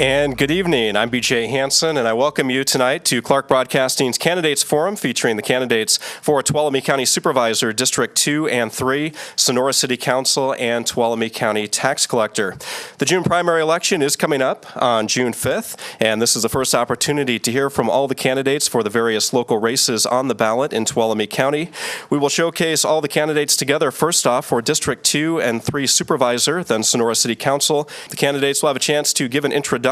And good evening. I'm BJ Hansen, and I welcome you tonight to Clarke Broadcasting's Candidates Forum, featuring the candidates for Tuolumne County Supervisor, District 2 and 3, Sonora City Council, and Tuolumne County Tax Collector. The June primary election is coming up on June 5th, and this is the first opportunity to hear from all the candidates for the various local races on the ballot in Tuolumne County. We will showcase all the candidates together, first off for District 2 and 3 Supervisor, then Sonora City Council. The candidates will have a chance to give an introduction.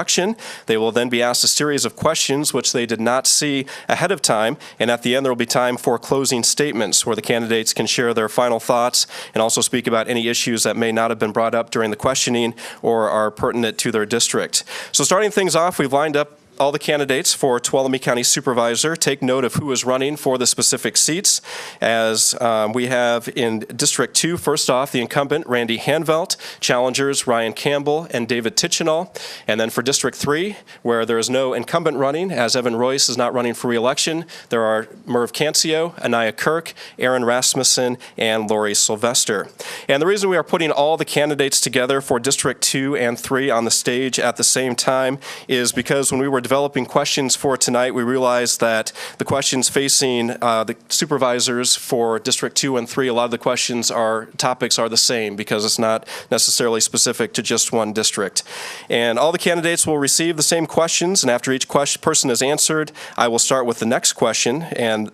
They will then be asked a series of questions which they did not see ahead of time, and at the end there will be time for closing statements where the candidates can share their final thoughts and also speak about any issues that may not have been brought up during the questioning or are pertinent to their district. So starting things off, we've lined up all the candidates for Tuolumne County Supervisor. Take note of who is running for the specific seats, as we have in District 2, first off, the incumbent, Randy Hanvelt, challengers Ryan Campbell and David Tichenall. And then for District 3, where there is no incumbent running, as Evan Royce is not running for re-election, there are Merv Cancio, Anaya Kirk, Aaron Rasmussen, and Lori Sylvester. And the reason we are putting all the candidates together for District 2 and 3 on the stage at the same time is because when we were developing questions for tonight, we realized that the questions facing the supervisors for District 2 and 3, a lot of the topics are the same because it's not necessarily specific to just one district. And all the candidates will receive the same questions, and after each person is answered, I will start with the next question and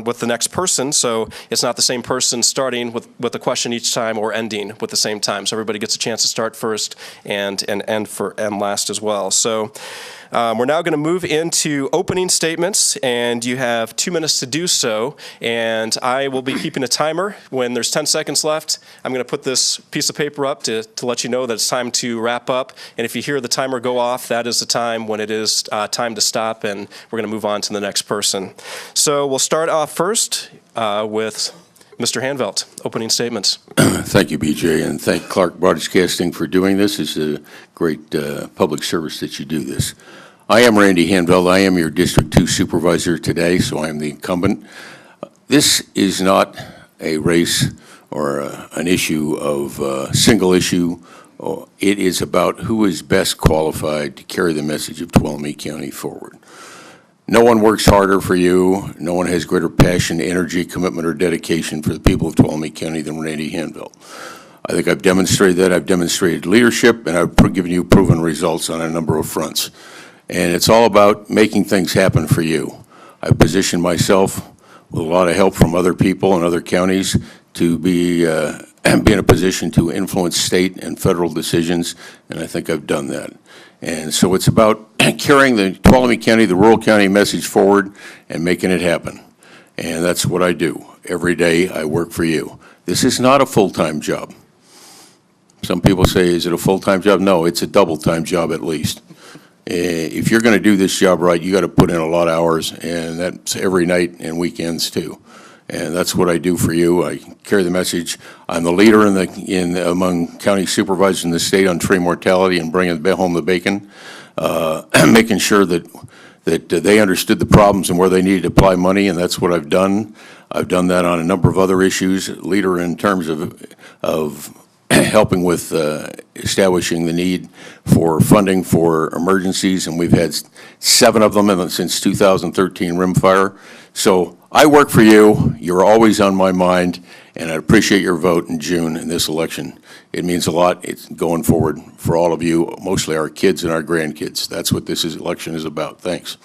with the next person, so it's not the same person starting with the question each time or ending with the same time. So everybody gets a chance to start first and end last as well. So we're now going to move into opening statements, and you have 2 minutes to do so, and I will be keeping a timer. When there's 10 seconds left, I'm going to put this piece of paper up to let you know that it's time to wrap up, and if you hear the timer go off, that is the time when it is time to stop, and we're going to move on to the next person. So we'll start off first with Mr. Hanvelt, opening statements. Thank you, BJ, and thank Clarke Broadcasting for doing this. It's a great public service that you do this. I am Randy Hanvelt. I am your District 2 Supervisor today, so I am the incumbent. This is not a race or an issue of single issue. It is about who is best qualified to carry the message of Tuolumne County forward. No one works harder for you. No one has greater passion, energy, commitment, or dedication for the people of Tuolumne County than Randy Hanvelt. I think I've demonstrated that. I've demonstrated leadership, and I've given you proven results on a number of fronts. And it's all about making things happen for you. I've positioned myself with a lot of help from other people in other counties to be in a position to influence state and federal decisions, and I think I've done that. And so it's about carrying the Tuolumne County, the rural county message forward and making it happen. And that's what I do. Every day I work for you. This is not a full-time job. Some people say, is it a full-time job? No, it's a double-time job at least. If you're going to do this job right, you got to put in a lot of hours, and that's every night and weekends too. And that's what I do for you. I carry the message. I'm the leader among county supervisors in the state on tree mortality and bringing home the bacon, making sure that they understood the problems and where they needed to apply money, and that's what I've done. I've done that on a number of other issues. Leader in terms of helping with establishing the need for funding for emergencies, and we've had 7 of them since 2013 rimfire. So I work for you. You're always on my mind, and I appreciate your vote in June in this election. It means a lot. It's going forward for all of you, mostly our kids and our grandkids. That's what this election is about. Thanks.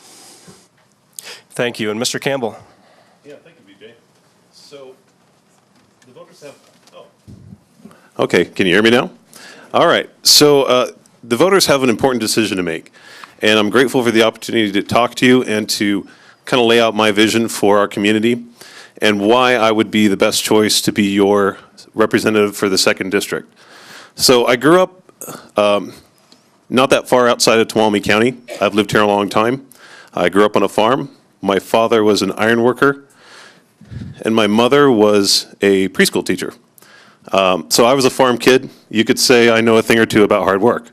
Thank you. And Mr. Campbell. Yeah, thank you, BJ. So the voters have... Okay, can you hear me now? All right, so the voters have an important decision to make, and I'm grateful for the opportunity to talk to you and to kind of lay out my vision for our community and why I would be the best choice to be your representative for the 2nd District. So I grew up not that far outside of Tuolumne County. I've lived here a long time. I grew up on a farm. My father was an iron worker, and my mother was a preschool teacher. So I was a farm kid. You could say I know a thing or two about hard work.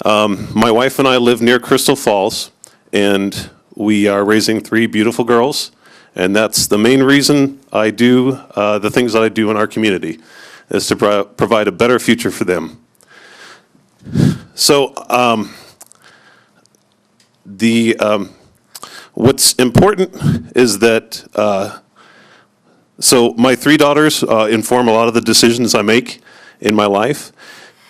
My wife and I live near Crystal Falls, and we are raising 3 beautiful girls, and that's the main reason I do the things that I do in our community, is to provide a better future for them. So What's important is that, so my three daughters inform a lot of the decisions I make in my life,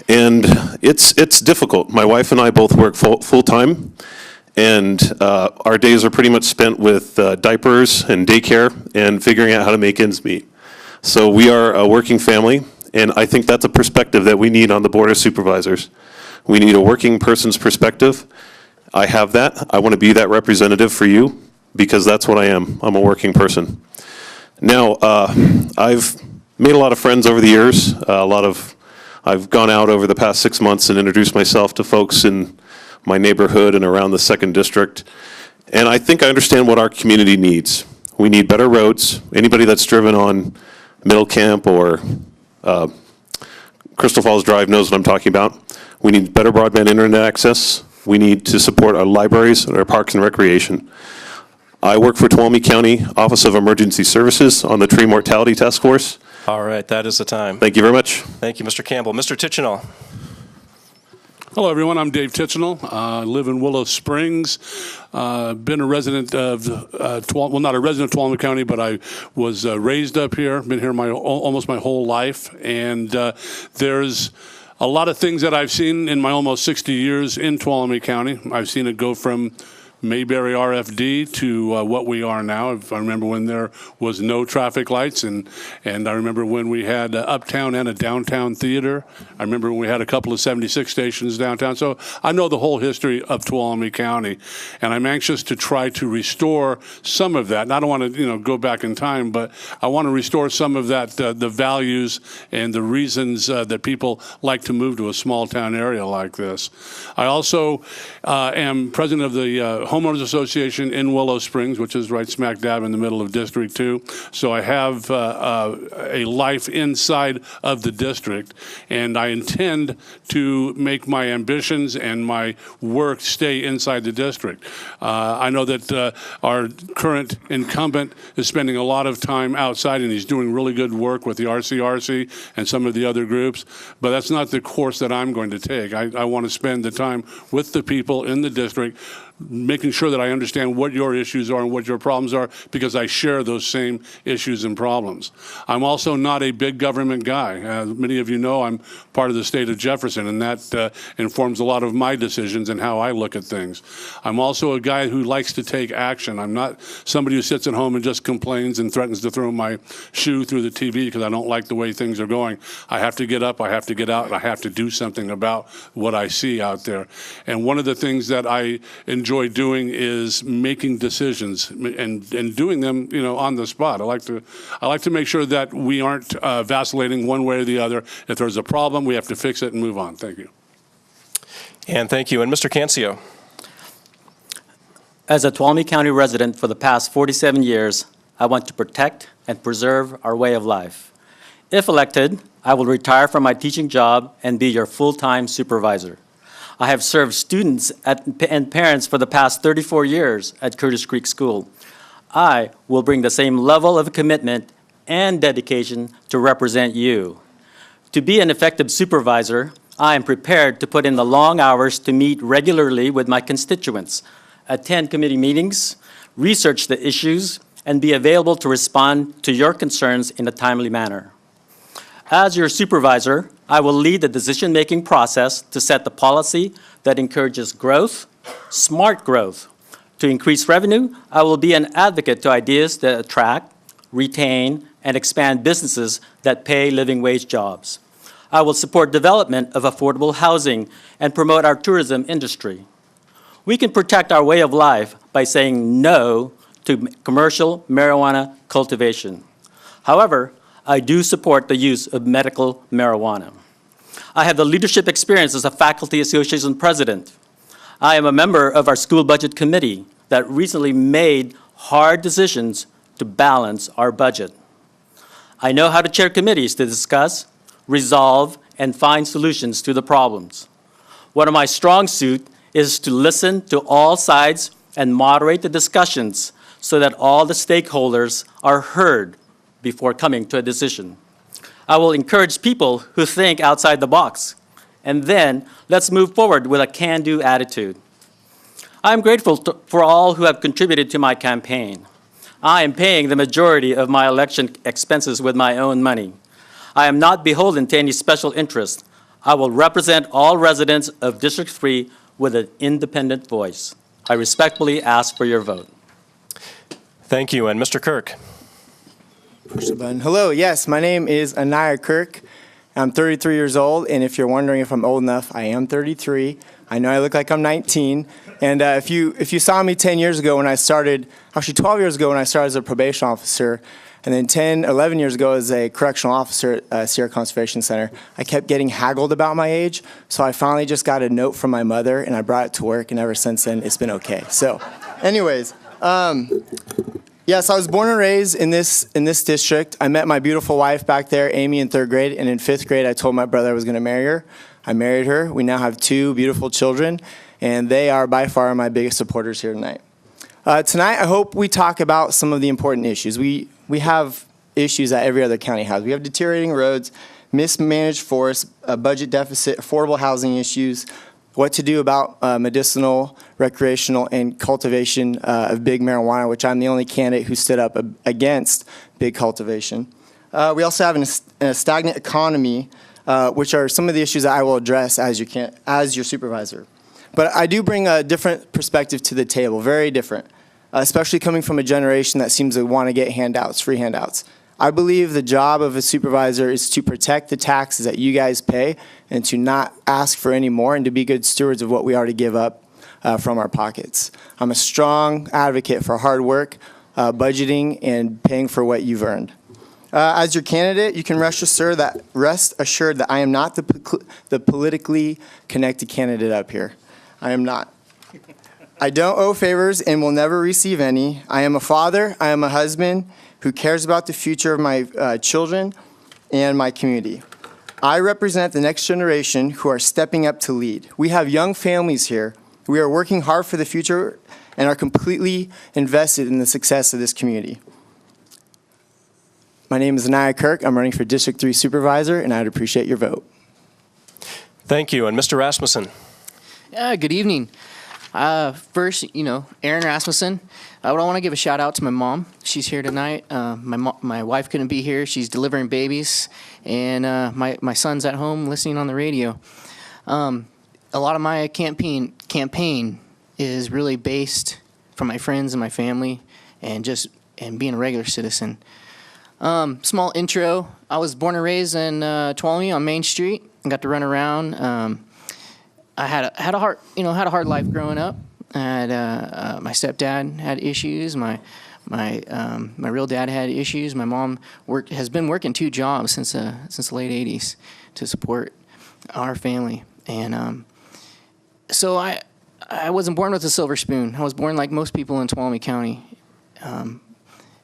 and it's difficult. My wife and I both work full-time, and our days are pretty much spent with diapers and daycare and figuring out how to make ends meet. So we are a working family, and I think that's a perspective that we need on the Board of Supervisors. We need a working person's perspective. I have that. I want to be that representative for you because that's what I am. I'm a working person. Now, I've made a lot of friends over the years. I've gone out over the past 6 months and introduced myself to folks in my neighborhood and around the 2nd District. And I think I understand what our community needs. We need better roads. Anybody that's driven on Middle Camp or Crystal Falls Drive knows what I'm talking about. We need better broadband internet access. We need to support our libraries and our parks and recreation. I work for Tuolumne County Office of Emergency Services on the Tree Mortality Task Force. All right, that is the time. Thank you very much. Thank you, Mr. Campbell. Mr. Tichenal. Hello, everyone. I'm Dave Tichenal. I live in Willow Springs. Been a resident of, well, not a resident of Tuolumne County, but I was raised up here. Been here almost my whole life. And there's a lot of things that I've seen in my almost 60 years in Tuolumne County. I've seen it go from Mayberry RFD to what we are now. I remember when there was no traffic lights, and I remember when we had uptown and a downtown theater. I remember when we had a couple of 76 stations downtown. So I know the whole history of Tuolumne County, and I'm anxious to try to restore some of that. And I don't want to, go back in time, but I want to restore some of that, the values and the reasons that people like to move to a small town area like this. I also am president of the Homeowners Association in Willow Springs, which is right smack dab in the middle of District 2. So I have a life inside of the district, and I intend to make my ambitions and my work stay inside the district. I know that our current incumbent is spending a lot of time outside, and he's doing really good work with the RCRC and some of the other groups, but that's not the course that I'm going to take. I want to spend the time with the people in the district, making sure that I understand what your issues are and what your problems are, because I share those same issues and problems. I'm also not a big government guy. Many of you know I'm part of the state of Jefferson, and that informs a lot of my decisions and how I look at things. I'm also a guy who likes to take action. I'm not somebody who sits at home and just complains and threatens to throw my shoe through the TV because I don't like the way things are going. I have to get up, I have to get out, and I have to do something about what I see out there. And one of the things that I enjoy doing is making decisions and doing them, on the spot. I like to make sure that we aren't vacillating one way or the other. If there's a problem, we have to fix it and move on. Thank you. And thank you. And Mr. Cancio. As a Tuolumne County resident for the past 47 years, I want to protect and preserve our way of life. If elected, I will retire from my teaching job and be your full-time supervisor. I have served students and parents for the past 34 years at Curtis Creek School. I will bring the same level of commitment and dedication to represent you. To be an effective supervisor, I am prepared to put in the long hours to meet regularly with my constituents, attend committee meetings, research the issues, and be available to respond to your concerns in a timely manner. As your supervisor, I will lead the decision-making process to set the policy that encourages growth, smart growth. To increase revenue, I will be an advocate to ideas that attract, retain, and expand businesses that pay living wage jobs. I will support development of affordable housing and promote our tourism industry. We can protect our way of life by saying no to commercial marijuana cultivation. However, I do support the use of medical marijuana. I have the leadership experience as a faculty association president. I am a member of our school budget committee that recently made hard decisions to balance our budget. I know how to chair committees to discuss, resolve, and find solutions to the problems. One of my strong suits is to listen to all sides and moderate the discussions so that all the stakeholders are heard before coming to a decision. I will encourage people who think outside the box, and then let's move forward with a can-do attitude. I am grateful for all who have contributed to my campaign. I am paying the majority of my election expenses with my own money. I am not beholden to any special interest. I will represent all residents of District 3 with an independent voice. I respectfully ask for your vote. Thank you. And Mr. Kirk. Push the button. Hello, yes, my name is Anaya Kirk. I'm 33 years old, and if you're wondering if I'm old enough, I am 33. I know I look like I'm 19. And if you saw me 10 years ago when I started, actually 12 years ago when I started as a probation officer, and then 10, 11 years ago as a correctional officer at Sierra Conservation Center, I kept getting haggled about my age. So I finally just got a note from my mother, and I brought it to work, and ever since then, it's been okay. So anyways, yes, I was born and raised in this district. I met my beautiful wife back there, Amy, in 3rd grade, and in 5th grade, I told my brother I was going to marry her. I married her. We now have 2 beautiful children, and they are by far my biggest supporters here tonight. Tonight, I hope we talk about some of the important issues. We have issues that every other county has. We have deteriorating roads, mismanaged forests, a budget deficit, affordable housing issues, what to do about medicinal, recreational, and cultivation of big marijuana, which I'm the only candidate who stood up against big cultivation. We also have a stagnant economy, which are some of the issues that I will address as your supervisor. But I do bring a different perspective to the table, very different, especially coming from a generation that seems to want to get handouts, free handouts. I believe the job of a supervisor is to protect the taxes that you guys pay and to not ask for any more and to be good stewards of what we already give up from our pockets. I'm a strong advocate for hard work, budgeting, and paying for what you've earned. As your candidate, you can rest assured that I am not the politically connected candidate up here. I am not. I don't owe favors and will never receive any. I am a father, I am a husband who cares about the future of my children and my community. I represent the next generation who are stepping up to lead. We have young families here. We are working hard for the future and are completely invested in the success of this community. My name is Anaya Kirk. I'm running for District 3 Supervisor, and I'd appreciate your vote. Thank you. And Mr. Rasmussen. Good evening. First, Aaron Rasmussen. I want to give a shout out to my mom. She's here tonight. My wife couldn't be here. She's delivering babies, and my son's at home listening on the radio. A lot of my campaign is really based from my friends and my family, and being a regular citizen. Small intro. I was born and raised in Tuolumne on Main Street. I got to run around. I had a hard life growing up. My stepdad had issues. My real dad had issues. My mom has been working 2 jobs since the late '80s to support our family. And so I wasn't born with a silver spoon. I was born like most people in Tuolumne County.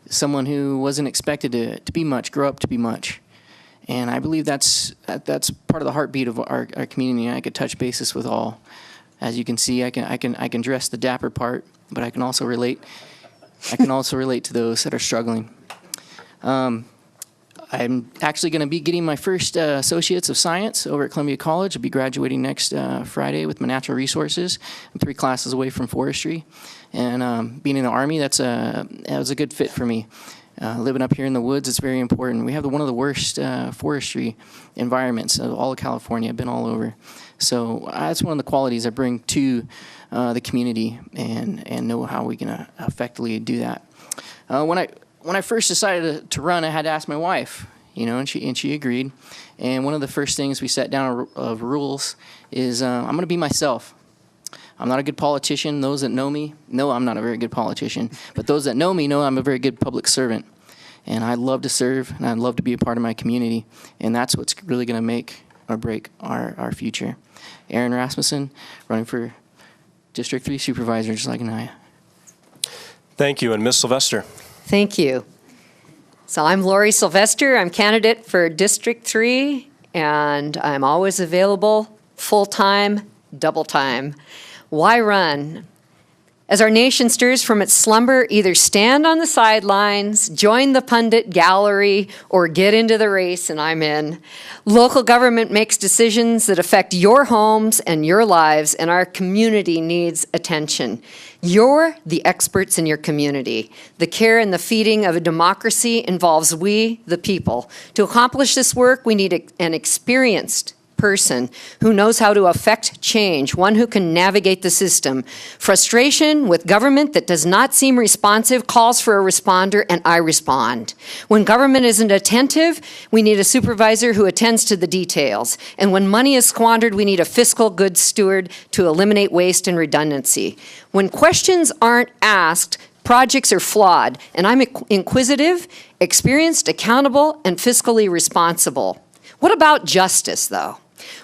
Someone who wasn't expected to be much, grow up to be much. And I believe that's part of the heartbeat of our community. I could touch bases with all. As you can see, I can dress the dapper part, but I can also relate to those that are struggling. I'm actually going to be getting my first Associates of Science over at Columbia College. I'll be graduating next Friday with my natural resources. I'm 3 classes away from forestry. And being in the Army, that was a good fit for me. Living up here in the woods, it's very important. We have one of the worst forestry environments of all of California. I've been all over. So that's one of the qualities I bring to the community and know how we can effectively do that. When I first decided to run, I had to ask my wife, and she agreed. And one of the first things we set down of rules is I'm going to be myself. I'm not a good politician. Those that know me know I'm not a very good politician. But those that know me know I'm a very good public servant. And I love to serve, and I'd love to be a part of my community. And that's what's really going to make or break our future. Aaron Rasmussen, running for District 3 Supervisor, just like Anaya. Thank you. And Ms. Sylvester. Thank you. So I'm Lori Sylvester. I'm candidate for District 3, and I'm always available, full-time, double-time. Why run? As our nation stirs from its slumber, either stand on the sidelines, join the pundit gallery, or get into the race, and I'm in. Local government makes decisions that affect your homes and your lives, and our community needs attention. You're the experts in your community. The care and the feeding of a democracy involves we, the people. To accomplish this work, we need an experienced person who knows how to affect change, one who can navigate the system. Frustration with government that does not seem responsive calls for a responder, and I respond. When government isn't attentive, we need a supervisor who attends to the details. And when money is squandered, we need a fiscal good steward to eliminate waste and redundancy. When questions aren't asked, projects are flawed, and I'm inquisitive, experienced, accountable, and fiscally responsible. What about justice, though?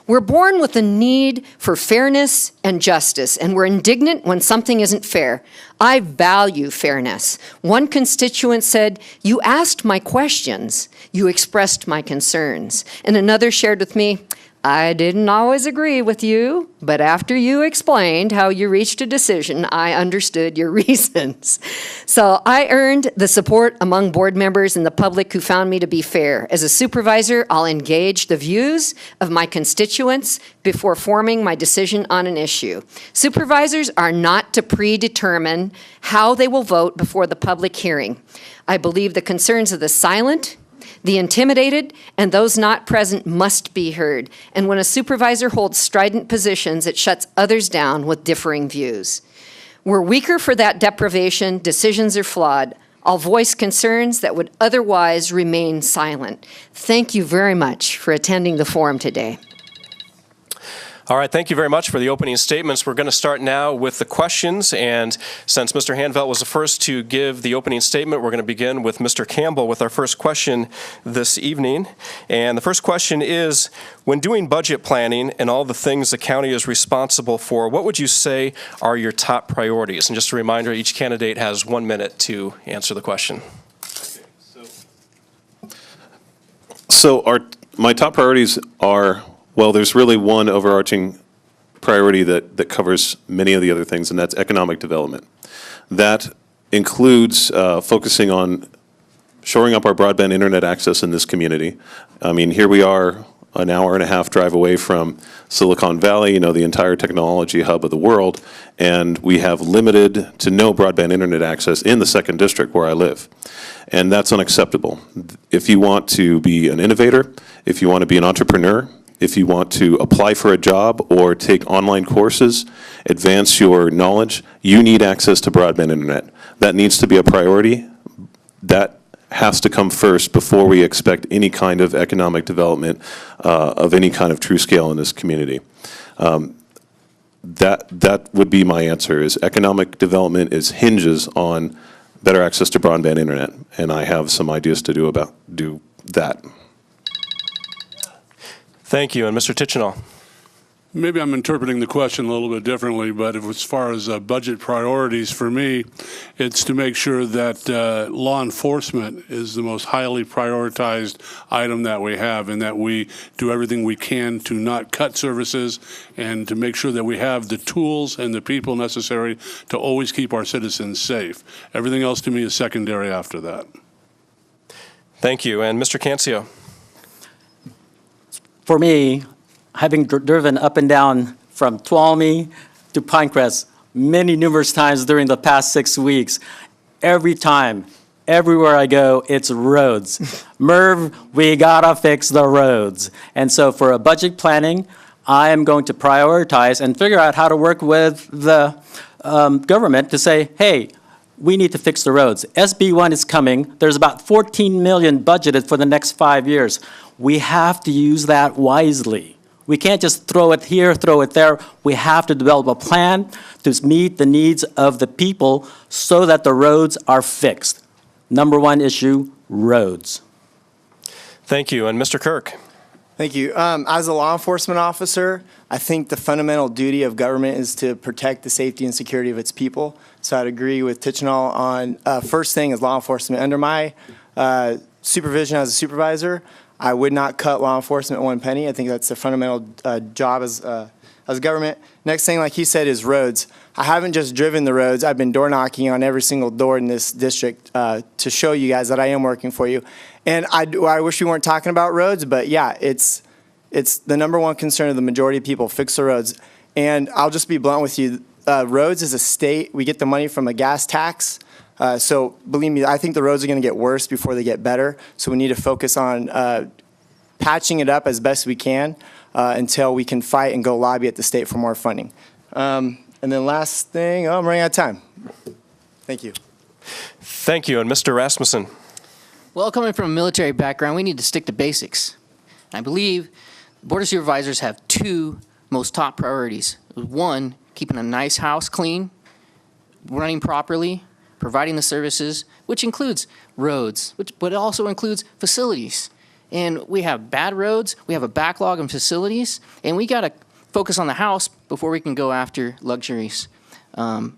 We're born with a need for fairness and justice, and we're indignant when something isn't fair. I value fairness. One constituent said, "You asked my questions, you expressed my concerns." And another shared with me, "I didn't always agree with you, but after you explained how you reached a decision, I understood your reasons." So I earned the support among board members and the public who found me to be fair. As a supervisor, I'll engage the views of my constituents before forming my decision on an issue. Supervisors are not to predetermine how they will vote before the public hearing. I believe the concerns of the silent, the intimidated, and those not present must be heard. And when a supervisor holds strident positions, it shuts others down with differing views. We're weaker for that deprivation. Decisions are flawed. I'll voice concerns that would otherwise remain silent. Thank you very much for attending the forum today. All right, thank you very much for the opening statements. We're going to start now with the questions, and since Mr. Hanvelt was the first to give the opening statement, we're going to begin with Mr. Campbell with our first question this evening. And the first question is, when doing budget planning and all the things the county is responsible for, what would you say are your top priorities? And just a reminder, each candidate has 1 minute to answer the question. So my top priorities are, well, there's really one overarching priority that covers many of the other things, and that's economic development. That includes focusing on shoring up our broadband internet access in this community. I mean, here we are an hour and a half drive away from Silicon Valley, the entire technology hub of the world, and we have limited to no broadband internet access in the 2nd District where I live. And that's unacceptable. If you want to be an innovator, if you want to be an entrepreneur, if you want to apply for a job or take online courses, advance your knowledge, you need access to broadband internet. That needs to be a priority. That has to come first before we expect any kind of economic development of any kind of true scale in this community. That would be my answer, is economic development hinges on better access to broadband internet, and I have some ideas to do that. Thank you. And Mr. Tichenal. Maybe I'm interpreting the question a little bit differently, but as far as budget priorities for me, it's to make sure that law enforcement is the most highly prioritized item that we have, and that we do everything we can to not cut services and to make sure that we have the tools and the people necessary to always keep our citizens safe. Everything else to me is secondary after that. Thank you. And Mr. Cancio. For me, having driven up and down from Tuolumne to Pinecrest numerous times during the past 6 weeks, every time, everywhere I go, it's roads. Merv, we gotta fix the roads. And so for a budget planning, I am going to prioritize and figure out how to work with the government to say, hey, we need to fix the roads. SB 1 is coming. There's about $14 million budgeted for the next 5 years. We have to use that wisely. We can't just throw it here, throw it there. We have to develop a plan to meet the needs of the people so that the roads are fixed. Number one issue, roads. Thank you. And Mr. Kirk. Thank you. As a law enforcement officer, I think the fundamental duty of government is to protect the safety and security of its people. So I'd agree with Tichenal on first thing is law enforcement. Under my supervision as a supervisor, I would not cut law enforcement one penny. I think that's a fundamental job as government. Next thing, like he said, is roads. I haven't just driven the roads. I've been door knocking on every single door in this district to show you guys that I am working for you. And I wish we weren't talking about roads, but yeah, it's the number one concern of the majority of people, fix the roads. And I'll just be blunt with you. Roads as a state, we get the money from a gas tax. So believe me, I think the roads are going to get worse before they get better. So we need to focus on patching it up as best we can until we can fight and go lobby at the state for more funding. And then last thing, I'm running out of time. Thank you. Thank you. And Mr. Rasmussen. Well, coming from a military background, we need to stick to basics. I believe Board of Supervisors have two most top priorities. One, keeping a nice house clean, running properly, providing the services, which includes roads, but it also includes facilities. And we have bad roads, we have a backlog in facilities, and we got to focus on the house before we can go after luxuries. With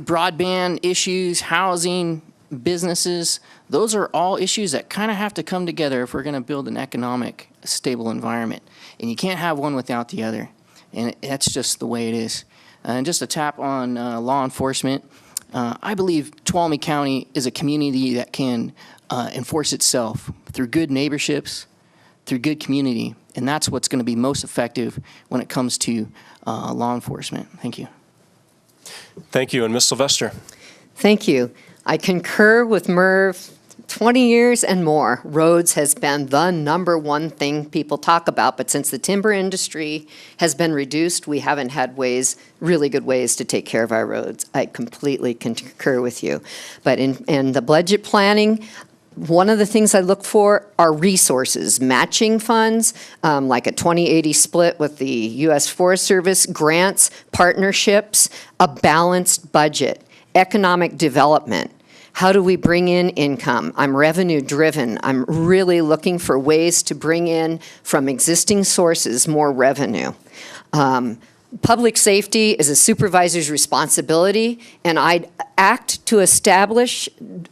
broadband issues, housing, businesses, those are all issues that kind of have to come together if we're going to build an economic, stable environment. And you can't have one without the other. And that's just the way it is. And just to tap on law enforcement, I believe Tuolumne County is a community that can enforce itself through good neighborships, through good community. And that's what's going to be most effective when it comes to law enforcement. Thank you. Thank you. And Ms. Sylvester. Thank you. I concur with Merv. 20 years and more, roads has been the number one thing people talk about. But since the timber industry has been reduced, we haven't had really good ways to take care of our roads. I completely concur with you. But in the budget planning, one of the things I look for are resources, matching funds, like a 20-80 split with the U.S. Forest Service, grants, partnerships, a balanced budget, economic development. How do we bring in income? I'm revenue driven. I'm really looking for ways to bring in from existing sources more revenue. Public safety is a supervisor's responsibility, and I'd act to establish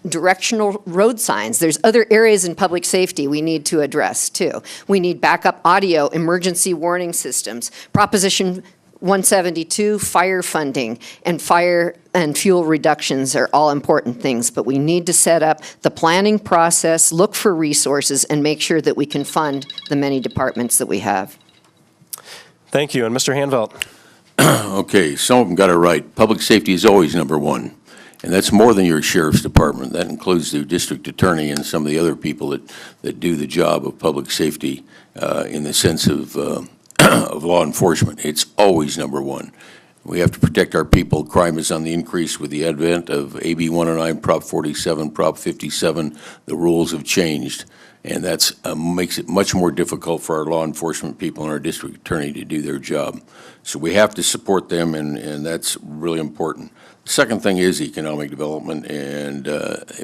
directional road signs. There's other areas in public safety we need to address too. We need backup audio, emergency warning systems, Proposition 172, fire funding, and fire and fuel reductions are all important things, but we need to set up the planning process, look for resources, and make sure that we can fund the many departments that we have. Thank you. And Mr. Hanvelt. Okay, some of them got it right. Public safety is always number one, and that's more than your sheriff's department. That includes the district attorney and some of the other people that do the job of public safety in the sense of law enforcement. It's always number one. We have to protect our people. Crime is on the increase with the advent of AB 109, Prop 47, Prop 57. The rules have changed, and that's makes it much more difficult for our law enforcement people and our district attorney to do their job. So we have to support them, and that's really important. The second thing is economic development, and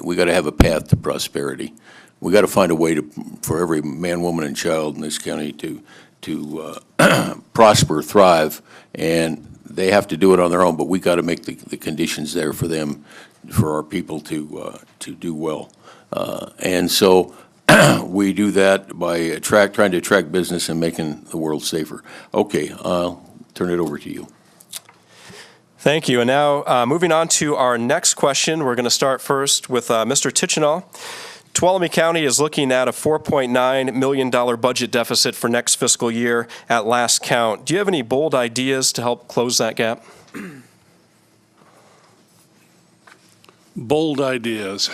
we got to have a path to prosperity. We got to find a way for every man, woman, and child in this county to prosper, thrive, and they have to do it on their own, but we got to make the conditions there for them, for our people to do well. And so we do that by trying to attract business and making the world safer. Okay, I'll turn it over to you. Thank you. And now moving on to our next question, we're going to start first with Mr. Tichenal. Tuolumne County is looking at a $4.9 million budget deficit for next fiscal year at last count. Do you have any bold ideas to help close that gap? Bold ideas.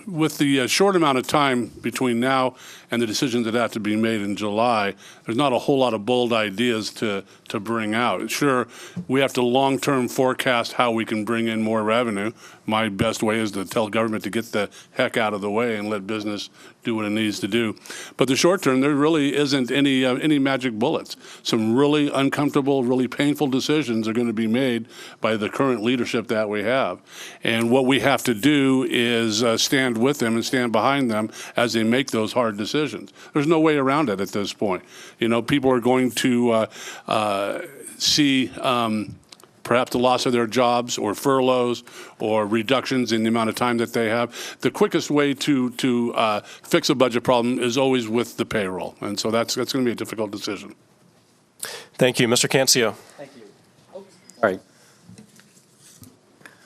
With the short amount of time between now and the decisions that have to be made in July, there's not a whole lot of bold ideas to bring out. Sure, we have to long-term forecast how we can bring in more revenue. My best way is to tell government to get the heck out of the way and let business do what it needs to do. But the short term, there really isn't any magic bullets. Some really uncomfortable, really painful decisions are going to be made by the current leadership that we have. And what we have to do is stand with them and stand behind them as they make those hard decisions. There's no way around it at this point. You know, people are going to see perhaps the loss of their jobs or furloughs or reductions in the amount of time that they have. The quickest way to fix a budget problem is always with the payroll. And so that's going to be a difficult decision. Thank you. Mr. Cancio. Thank you. All right.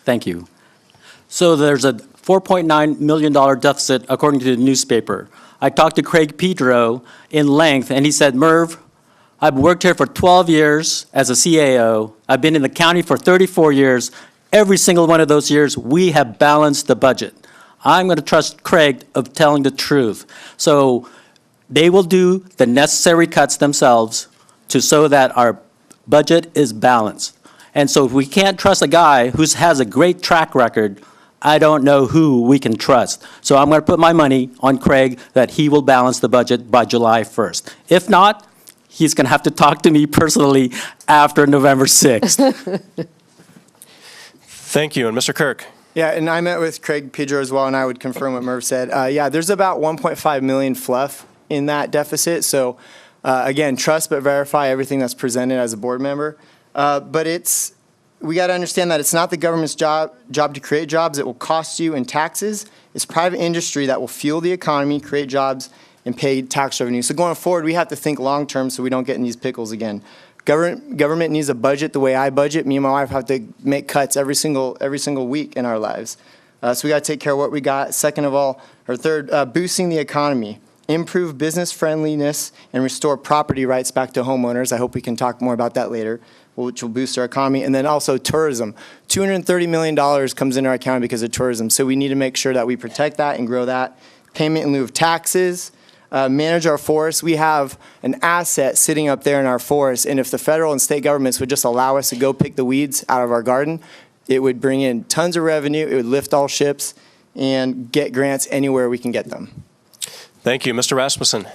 Thank you. So there's a $4.9 million deficit according to the newspaper. I talked to Craig Pedro in length, and he said, Merv, I've worked here for 12 years as a CAO. I've been in the county for 34 years. Every single one of those years, we have balanced the budget. I'm going to trust Craig of telling the truth. So they will do the necessary cuts themselves so that our budget is balanced. And so if we can't trust a guy who has a great track record, I don't know who we can trust. So I'm going to put my money on Craig that he will balance the budget by July 1st. If not, he's going to have to talk to me personally after November 6th. Thank you. And Mr. Kirk. Yeah, and I met with Craig Pedro as well, and I would confirm what Merv said. Yeah, there's about 1.5 million fluff in that deficit. So, again, trust but verify everything that's presented as a board member. But we got to understand that it's not the government's job to create jobs. It will cost you in taxes. It's private industry that will fuel the economy, create jobs, and pay tax revenue. So going forward, we have to think long term so we don't get in these pickles again. Government needs a budget the way I budget. Me and my wife have to make cuts every single week in our lives. So we got to take care of what we got. Second of all, or third, boosting the economy. Improve business friendliness and restore property rights back to homeowners. I hope we can talk more about that later, which will boost our economy. And then also tourism. $230 million comes into our county because of tourism. So we need to make sure that we protect that and grow that. Payment in lieu of taxes. Manage our forests. We have an asset sitting up there in our forest, and if the federal and state governments would just allow us to go pick the weeds out of our garden, it would bring in tons of revenue, it would lift all ships, and get grants anywhere we can get them. Thank you. Mr. Rasmussen.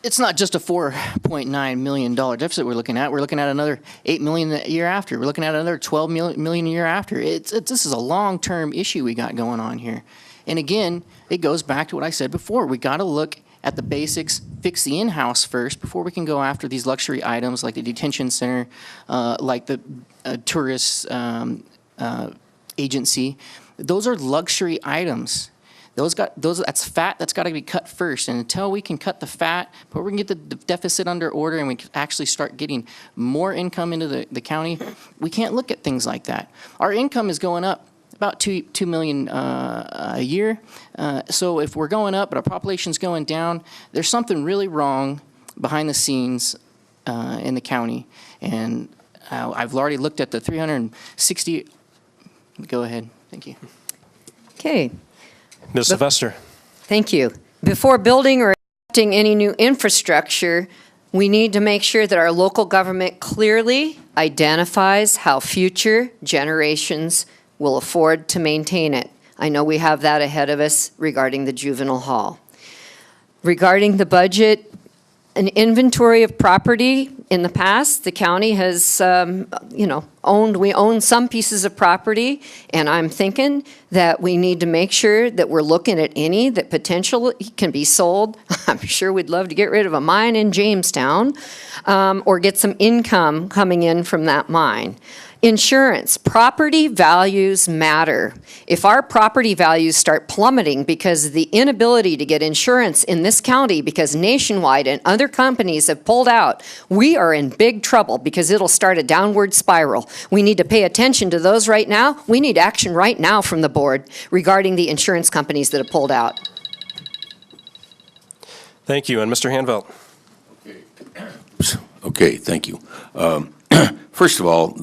It's not just a $4.9 million deficit we're looking at. We're looking at another $8 million the year after. We're looking at another $12 million a year after. This is a long-term issue we got going on here. And again, it goes back to what I said before. We got to look at the basics, fix the in-house first before we can go after these luxury items like the detention center, like the tourist agency. Those are luxury items. That's fat that's got to be cut first. And until we can cut the fat, but we can get the deficit under order and we can actually start getting more income into the county, we can't look at things like that. Our income is going up about $2 million a year. So if we're going up but our population's going down, there's something really wrong behind the scenes in the county. And I've already looked at the 360. Go ahead. Thank you. Okay. Ms. Sylvester. Thank you. Before building or adopting any new infrastructure, we need to make sure that our local government clearly identifies how future generations will afford to maintain it. I know we have that ahead of us regarding the juvenile hall. Regarding the budget, an inventory of property in the past, the county has, we own some pieces of property, and I'm thinking that we need to make sure that we're looking at any that potentially can be sold. I'm sure we'd love to get rid of a mine in Jamestown, or get some income coming in from that mine. Insurance, property values matter. If our property values start plummeting because of the inability to get insurance in this county because Nationwide and other companies have pulled out, we are in big trouble because it'll start a downward spiral. We need to pay attention to those right now. We need action right now from the board regarding the insurance companies that have pulled out. Thank you. And Mr. Hanvelt. Okay, thank you. First of all,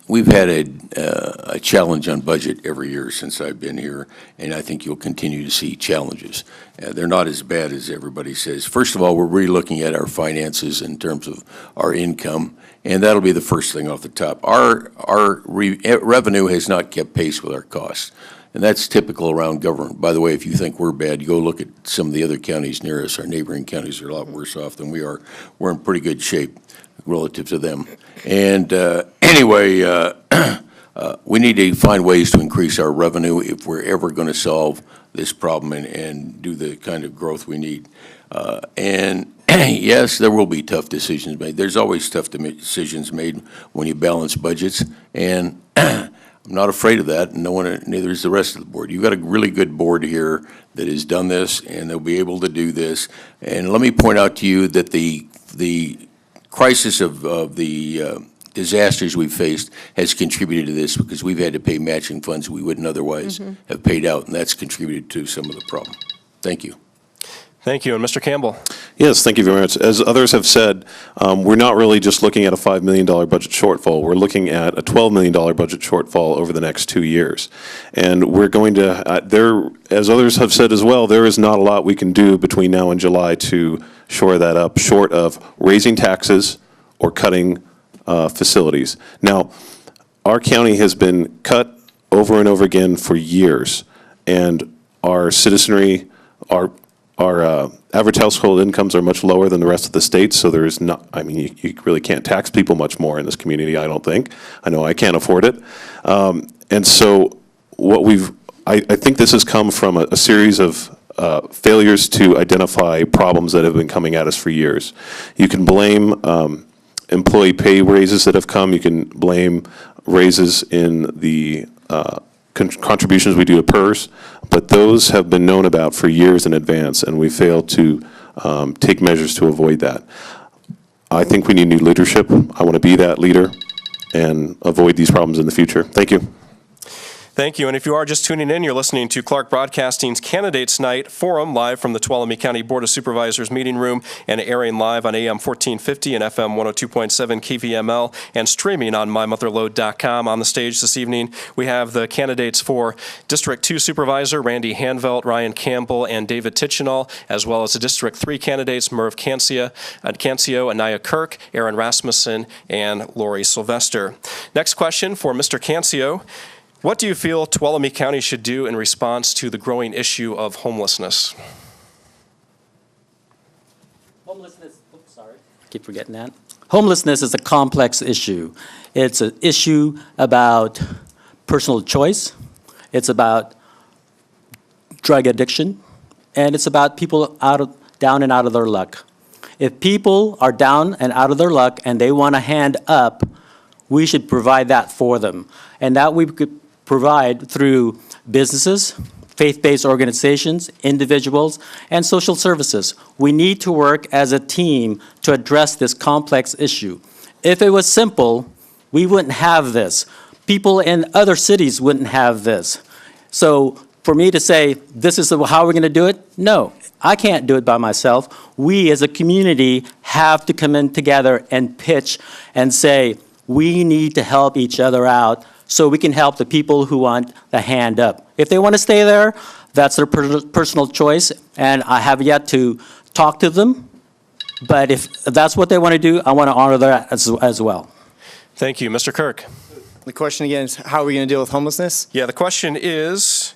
we've had a challenge on budget every year since I've been here, and I think you'll continue to see challenges. They're not as bad as everybody says. First of all, we're re-looking at our finances in terms of our income, and that'll be the first thing off the top. Our revenue has not kept pace with our costs, and that's typical around government. By the way, if you think we're bad, you go look at some of the other counties near us. Our neighboring counties are a lot worse off than we are. We're in pretty good shape relative to them. And anyway, we need to find ways to increase our revenue if we're ever going to solve this problem and do the kind of growth we need. And Yes, there will be tough decisions made. There's always tough decisions made when you balance budgets, and I'm not afraid of that, and neither is the rest of the board. You've got a really good board here that has done this, and they'll be able to do this. And let me point out to you that the crisis of the disasters we've faced has contributed to this, because we've had to pay matching funds we wouldn't otherwise have paid out, and that's contributed to some of the problem. Thank you. Thank you. And Mr. Campbell? Yes, thank you very much. As others have said, we're not really just looking at a $5 million budget shortfall. We're looking at a $12 million budget shortfall over the next 2 years. And we're going to, as others have said as well, there is not a lot we can do between now and July to shore that up, short of raising taxes or cutting facilities. Now, our county has been cut over and over again for years, and our citizenry, our average household incomes are much lower than the rest of the state, so there is not, I mean, you really can't tax people much more in this community, I don't think. I know I can't afford it. And so what I think this has come from a series of failures to identify problems that have been coming at us for years. You can blame employee pay raises that have come. You can blame raises in the contributions we do to PERS, but those have been known about for years in advance, and we failed to take measures to avoid that. I think we need new leadership. I want to be that leader and avoid these problems in the future. Thank you. Thank you. And if you are just tuning in, you're listening to Clarke Broadcasting's Candidates Night Forum, live from the Tuolumne County Board of Supervisors meeting room and airing live on AM 1450 and FM 102.7 KVML and streaming on mymotherlode.com. On the stage this evening, we have the candidates for District 2 Supervisor, Randy Hanvelt, Ryan Campbell, and David Tichenall, as well as the District 3 candidates, Merv Cancio, Anaya Kirk, Aaron Rasmussen, and Lori Sylvester. Next question for Mr. Cancio. What do you feel Tuolumne County should do in response to the growing issue of homelessness? Homelessness, oops, sorry. Keep forgetting that. Homelessness is a complex issue. It's an issue about personal choice. It's about drug addiction. And it's about people down and out of their luck. If people are down and out of their luck and they want a hand up, we should provide that for them. And that we could provide through businesses, faith-based organizations, individuals, and social services. We need to work as a team to address this complex issue. If it was simple, we wouldn't have this. People in other cities wouldn't have this. So for me to say, this is how we're going to do it, no, I can't do it by myself. We as a community have to come in together and pitch and say, we need to help each other out so we can help the people who want the hand up. If they want to stay there, that's their personal choice, and I have yet to talk to them. But if that's what they want to do, I want to honor that as well. Thank you. Mr. Kirk? The question again is, how are we going to deal with homelessness? Yeah, the question is,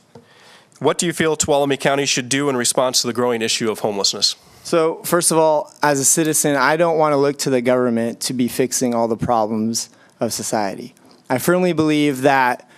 what do you feel Tuolumne County should do in response to the growing issue of homelessness? So first of all, as a citizen, I don't want to look to the government to be fixing all the problems of society. I firmly believe that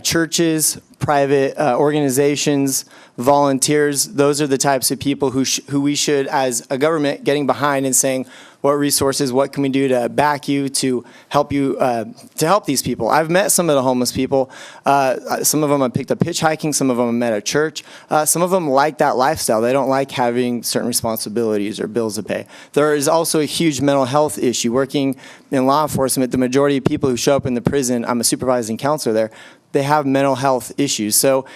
churches, private organizations, volunteers, those are the types of people who we should, as a government, getting behind and saying, what resources, what can we do to back you, to help these people. I've met some of the homeless people. Some of them I picked up hitchhiking, some of them I met at church. Some of them like that lifestyle. They don't like having certain responsibilities or bills to pay. There is also a huge mental health issue. Working in law enforcement, the majority of people who show up in the prison, I'm a supervising counselor there, they have mental health issues. So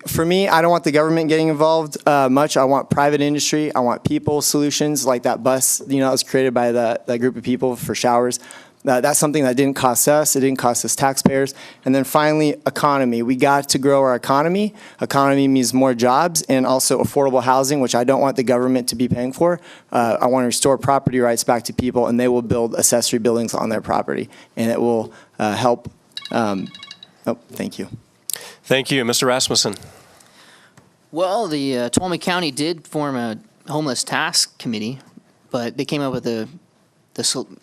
for me, I don't want the government getting involved much. I want private industry. I want people solutions like that bus, that was created by that group of people for showers. That's something that didn't cost us. It didn't cost us taxpayers. And then finally, economy. We got to grow our economy. Economy means more jobs and also affordable housing, which I don't want the government to be paying for. I want to restore property rights back to people, and they will build accessory buildings on their property. And it will help. Thank you. Thank you. Mr. Rasmussen? Well, the Tuolumne County did form a homeless task committee, but they came up with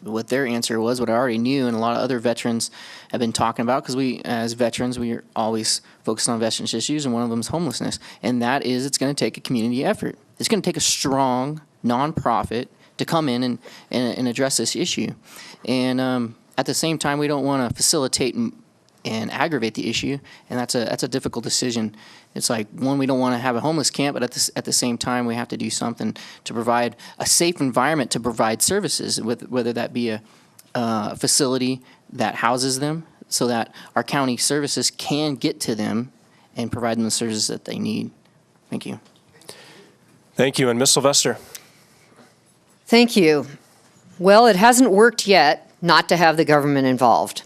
what their answer was, what I already knew, and a lot of other veterans have been talking about, because we, as veterans, we are always focused on veterans issues, and one of them is homelessness. And that is, it's going to take a community effort. It's going to take a strong, nonprofit to come in and address this issue. And at the same time, we don't want to facilitate and aggravate the issue, and that's a difficult decision. It's like, one, we don't want to have a homeless camp, but at the same time, we have to do something to provide a safe environment to provide services, whether that be a facility that houses them, so that our county services can get to them and provide them the services that they need. Thank you. Thank you. And Ms. Sylvester. Thank you. Well, it hasn't worked yet not to have the government involved.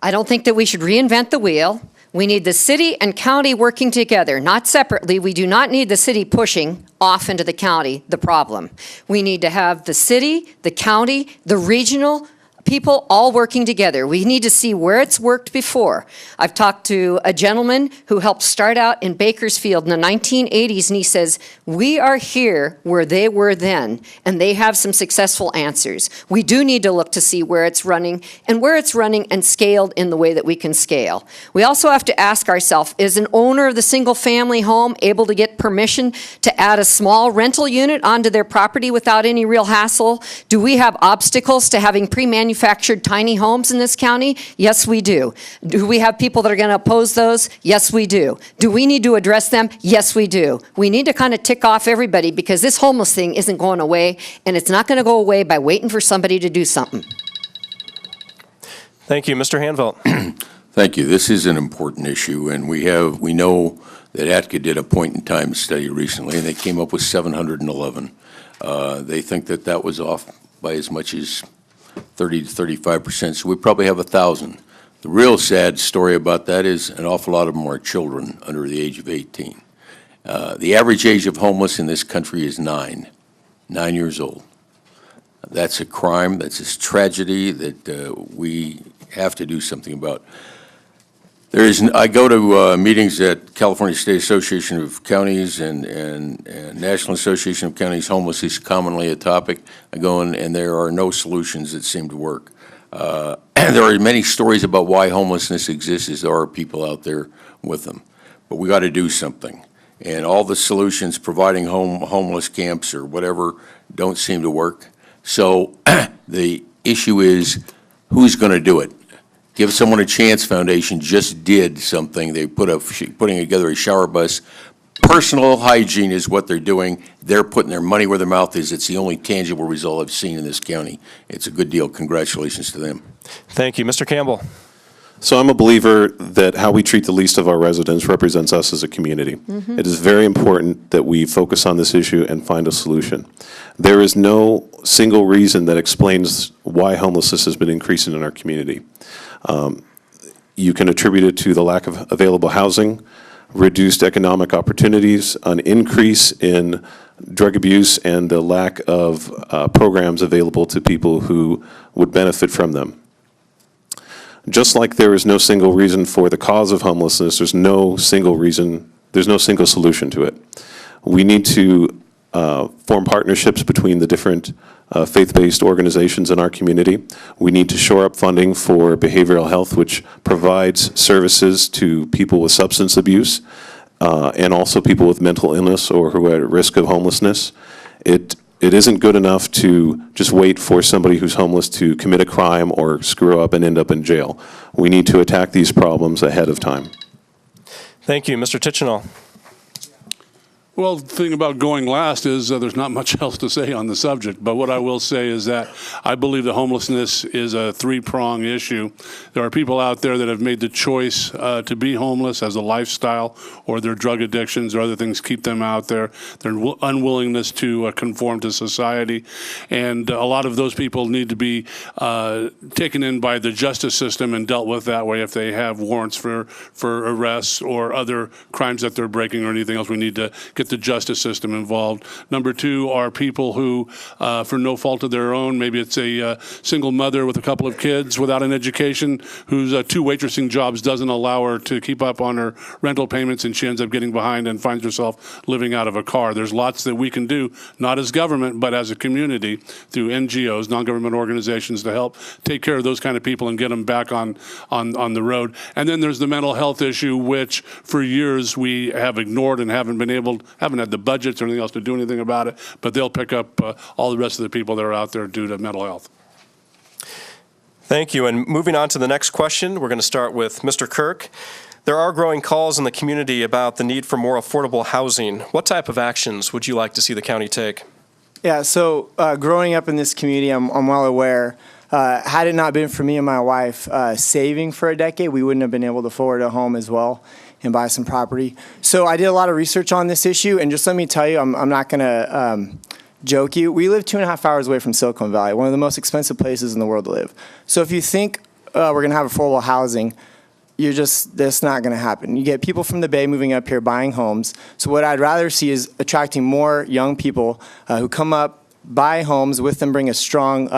I don't think that we should reinvent the wheel. We need the city and county working together, not separately. We do not need the city pushing off into the county the problem. We need to have the city, the county, the regional people all working together. We need to see where it's worked before. I've talked to a gentleman who helped start out in Bakersfield in the 1980s, and he says, we are here where they were then, and they have some successful answers. We do need to look to see where it's running and scaled in the way that we can scale. We also have to ask ourselves, is an owner of the single-family home able to get permission to add a small rental unit onto their property without any real hassle? Do we have obstacles to having pre-manufactured tiny homes in this county? Yes, we do. Do we have people that are going to oppose those? Yes, we do. Do we need to address them? Yes, we do. We need to kind of tick off everybody, because this homeless thing isn't going away, and it's not going to go away by waiting for somebody to do something. Thank you. Mr. Hanvelt. Thank you. This is an important issue, and we know that ATCA did a point-in-time study recently, and they came up with 711. They think that was off by as much as 30 to 35%, so we probably have 1,000. The real sad story about that is an awful lot of them are children under the age of 18. The average age of homeless in this country is 9 years old. That's a crime, that's a tragedy that we have to do something about. I go to meetings at California State Association of Counties and National Association of Counties. Homeless is commonly a topic. I go in, and there are no solutions that seem to work. There are many stories about why homelessness exists, as there are people out there with them. But we got to do something. And all the solutions, providing homeless camps or whatever, don't seem to work. So the issue is, who's going to do it? Give Someone a Chance Foundation just did something. They putting together a shower bus. Personal hygiene is what they're doing. They're putting their money where their mouth is. It's the only tangible result I've seen in this county. It's a good deal. Congratulations to them. Thank you. Mr. Campbell. So I'm a believer that how we treat the least of our residents represents us as a community. It is very important that we focus on this issue and find a solution. There is no single reason that explains why homelessness has been increasing in our community. You can attribute it to the lack of available housing, reduced economic opportunities, an increase in drug abuse, and the lack of programs available to people who would benefit from them. Just like there is no single reason for the cause of homelessness, there's no single solution to it. We need to form partnerships between the different faith-based organizations in our community. We need to shore up funding for behavioral health, which provides services to people with substance abuse and also people with mental illness or who are at risk of homelessness. It isn't good enough to just wait for somebody who's homeless to commit a crime or screw up and end up in jail. We need to attack these problems ahead of time. Thank you. Mr. Tichenor. Well, the thing about going last is there's not much else to say on the subject. But what I will say is that I believe that homelessness is a three-pronged issue. There are people out there that have made the choice to be homeless as a lifestyle, or their drug addictions or other things keep them out there. Their unwillingness to conform to society. And a lot of those people need to be taken in by the justice system and dealt with that way if they have warrants for arrests or other crimes that they're breaking or anything else. We need to get the justice system involved. Number two are people who, for no fault of their own, maybe it's a single mother with a couple of kids without an education whose 2 waitressing jobs doesn't allow her to keep up on her rental payments, and she ends up getting behind and finds herself living out of a car. There's lots that we can do, not as government, but as a community through NGOs, non-government organizations, to help take care of those kind of people and get them back on the road. And then there's the mental health issue, which for years we have ignored and haven't been able haven't had the budgets or anything else to do anything about it, but they'll pick up all the rest of the people that are out there due to mental health. Thank you. And moving on to the next question, we're going to start with Mr. Clarke. There are growing calls in the community about the need for more affordable housing. What type of actions would you like to see the county take? Yeah, so growing up in this community, I'm well aware, had it not been for me and my wife saving for a decade, we wouldn't have been able to afford a home as well and buy some property. So I did a lot of research on this issue, and just let me tell you, I'm not going to joke you. We live 2.5 hours away from Silicon Valley, one of the most expensive places in the world to live. So if you think we're going to have affordable housing, that's not going to happen. You get people from the Bay moving up here, buying homes. So what I'd rather see is attracting more young people who come up, buy homes, with them bring a strong,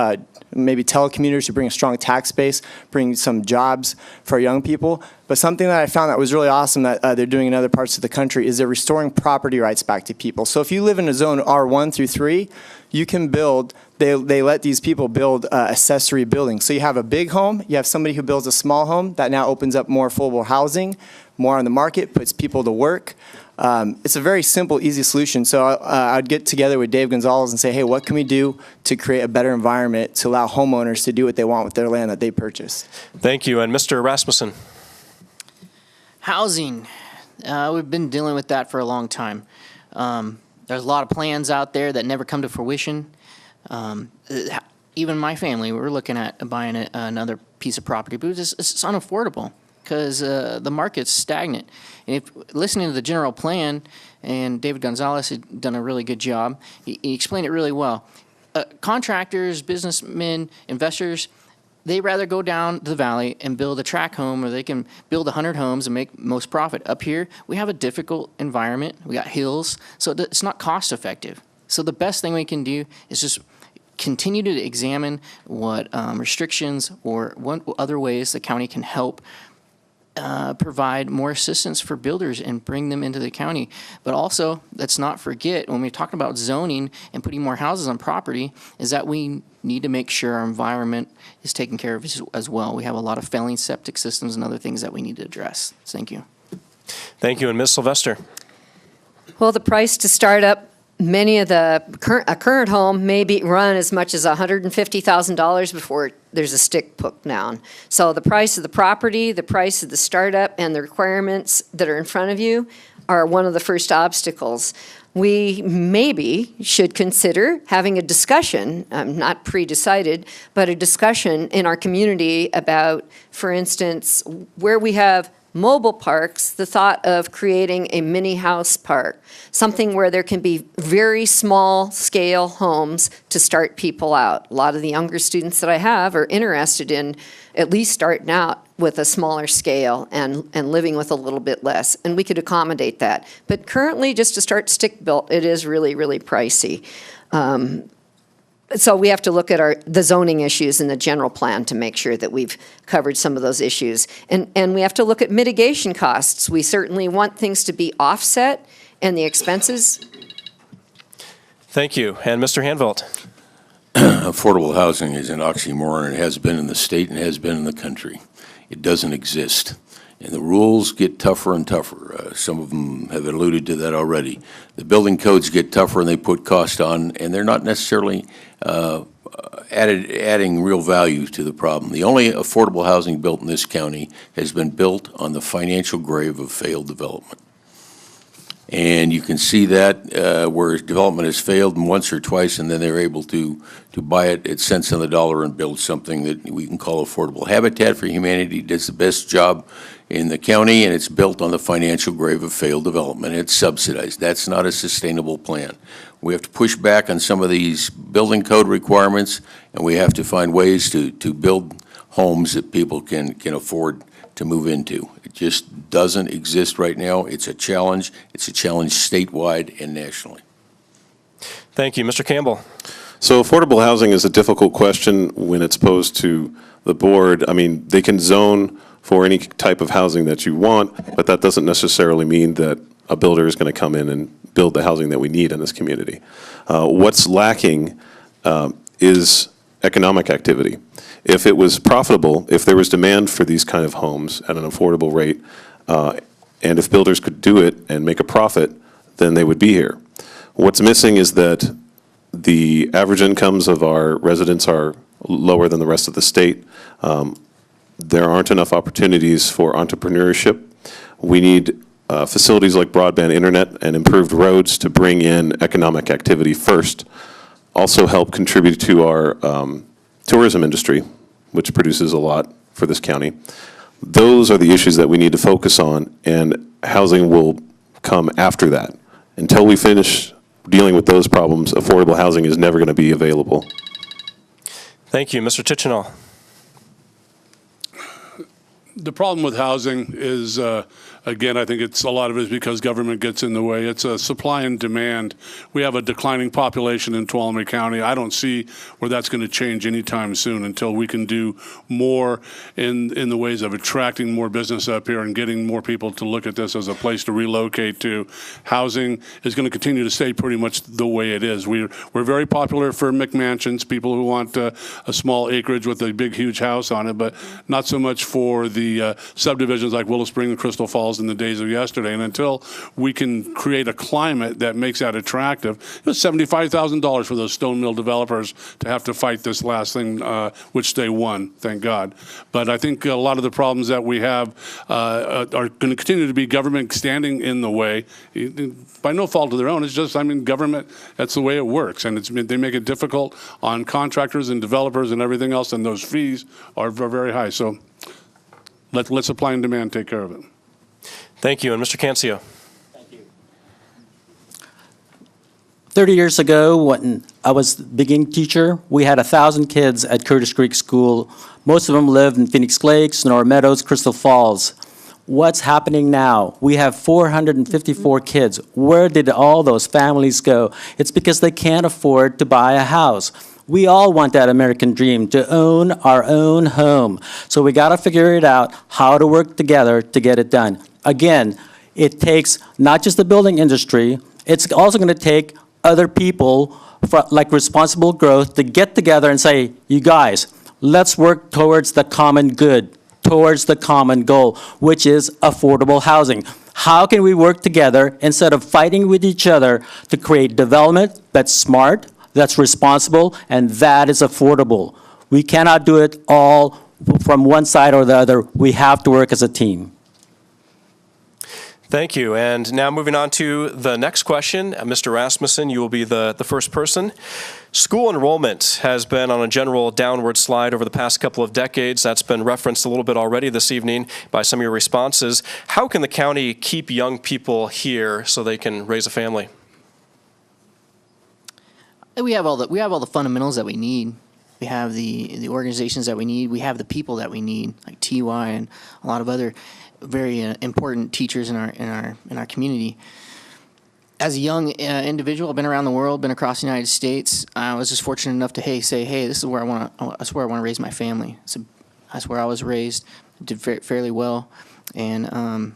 maybe telecommuters who bring a strong tax base, bring some jobs for young people. But something that I found that was really awesome that they're doing in other parts of the country is they're restoring property rights back to people. So if you live in a zone R1 through 3, you can build, they let these people build accessory buildings. So you have a big home, you have somebody who builds a small home, that now opens up more affordable housing, more on the market, puts people to work. It's a very simple, easy solution. So I'd get together with Dave Gonzalez and say, hey, what can we do to create a better environment to allow homeowners to do what they want with their land that they purchase? Thank you. And Mr. Rasmussen. Housing. We've been dealing with that for a long time. There's a lot of plans out there that never come to fruition. Even my family, we're looking at buying another piece of property, but it's unaffordable because the market's stagnant. And if listening to the general plan, and David Gonzalez had done a really good job, he explained it really well. Contractors, businessmen, investors, they rather go down the valley and build a tract home, or they can build 100 homes and make most profit. Up here, we have a difficult environment. We got hills, so it's not cost effective. So the best thing we can do is just continue to examine what restrictions or what other ways the county can help provide more assistance for builders and bring them into the county. But also, let's not forget, when we're talking about zoning and putting more houses on property, is that we need to make sure our environment is taken care of as well. We have a lot of failing septic systems and other things that we need to address. Thank you. Thank you. And Ms. Sylvester. Well, the price to start up many of a current home may be run as much as $150,000 before there's a stick put down. So the price of the property, the price of the startup, and the requirements that are in front of you are one of the first obstacles. We maybe should consider having a discussion, not pre-decided, but a discussion in our community about, for instance, where we have mobile parks, the thought of creating a mini house park, something where there can be very small scale homes to start people out. A lot of the younger students that I have are interested in at least starting out with a smaller scale and living with a little bit less, and we could accommodate that. But currently, just to start stick built, it is really, really pricey. So we have to look at the zoning issues in the general plan to make sure that we've covered some of those issues. And we have to look at mitigation costs. We certainly want things to be offset and the expenses. Thank you. And Mr. Hanvelt. Affordable housing is an oxymoron. It has been in the state and has been in the country. It doesn't exist. And the rules get tougher and tougher. Some of them have alluded to that already. The building codes get tougher and they put cost on, and they're not necessarily adding real value to the problem. The only affordable housing built in this county has been built on the financial grave of failed development. And you can see that where development has failed once or twice, and then they're able to buy it at cents on the dollar and build something that we can call affordable. Habitat for Humanity does the best job in the county, and it's built on the financial grave of failed development. It's subsidized. That's not a sustainable plan. We have to push back on some of these building code requirements, and we have to find ways to build homes that people can afford to move into. It just doesn't exist right now. It's a challenge. It's a challenge statewide and nationally. Thank you. Mr. Campbell. So affordable housing is a difficult question when it's posed to the board. I mean, they can zone for any type of housing that you want, but that doesn't necessarily mean that a builder is going to come in and build the housing that we need in this community. What's lacking is economic activity. If it was profitable, if there was demand for these kind of homes at an affordable rate, and if builders could do it and make a profit, then they would be here. What's missing is that the average incomes of our residents are lower than the rest of the state. There aren't enough opportunities for entrepreneurship. We need facilities like broadband internet and improved roads to bring in economic activity first. Also help contribute to our tourism industry, which produces a lot for this county. Those are the issues that we need to focus on, and housing will come after that. Until we finish dealing with those problems, affordable housing is never going to be available. Thank you. Mr. Tichenal. The problem with housing is, again, I think a lot of it is because government gets in the way. It's a supply and demand. We have a declining population in Tuolumne County. I don't see where that's going to change anytime soon until we can do more in the ways of attracting more business up here and getting more people to look at this as a place to relocate to. Housing is going to continue to stay pretty much the way it is. We're very popular for McMansions, people who want a small acreage with a big, huge house on it, but not so much for the subdivisions like Willow Spring and Crystal Falls in the days of yesterday. And until we can create a climate that makes that attractive, it was $75,000 for those stone mill developers to have to fight this last thing, which they won, thank God. But I think a lot of the problems that we have are going to continue to be government standing in the way, by no fault of their own. It's just, I mean, government, that's the way it works. And they make it difficult on contractors and developers and everything else, and those fees are very high. So let supply and demand take care of it. Thank you. And Mr. Cancio. Thank you. 30 years ago, when I was beginning teacher, we had 1,000 kids at Curtis Creek School. Most of them lived in Phoenix Lakes, Sonora Meadows, Crystal Falls. What's happening now? We have 454 kids. Where did all those families go? It's because they can't afford to buy a house. We all want that American dream, to own our own home. So we got to figure it out, how to work together to get it done. Again, it takes not just the building industry, it's also going to take other people, like Responsible Growth, to get together and say, you guys, let's work towards the common good, towards the common goal, which is affordable housing. How can we work together instead of fighting with each other to create development that's smart, that's responsible, and that is affordable? We cannot do it all from one side or the other. We have to work as a team. Thank you. And now moving on to the next question. Mr. Rasmussen, you will be the first person. School enrollment has been on a general downward slide over the past couple of decades. That's been referenced a little bit already this evening by some of your responses. How can the county keep young people here so they can raise a family? We have all the fundamentals that we need. We have the organizations that we need. We have the people that we need, like TY and a lot of other very important teachers in our community. As a young individual, I've been around the world, been across the United States. I was just fortunate enough to say, hey, this is where I want to raise my family. So that's where I was raised. Did fairly well, and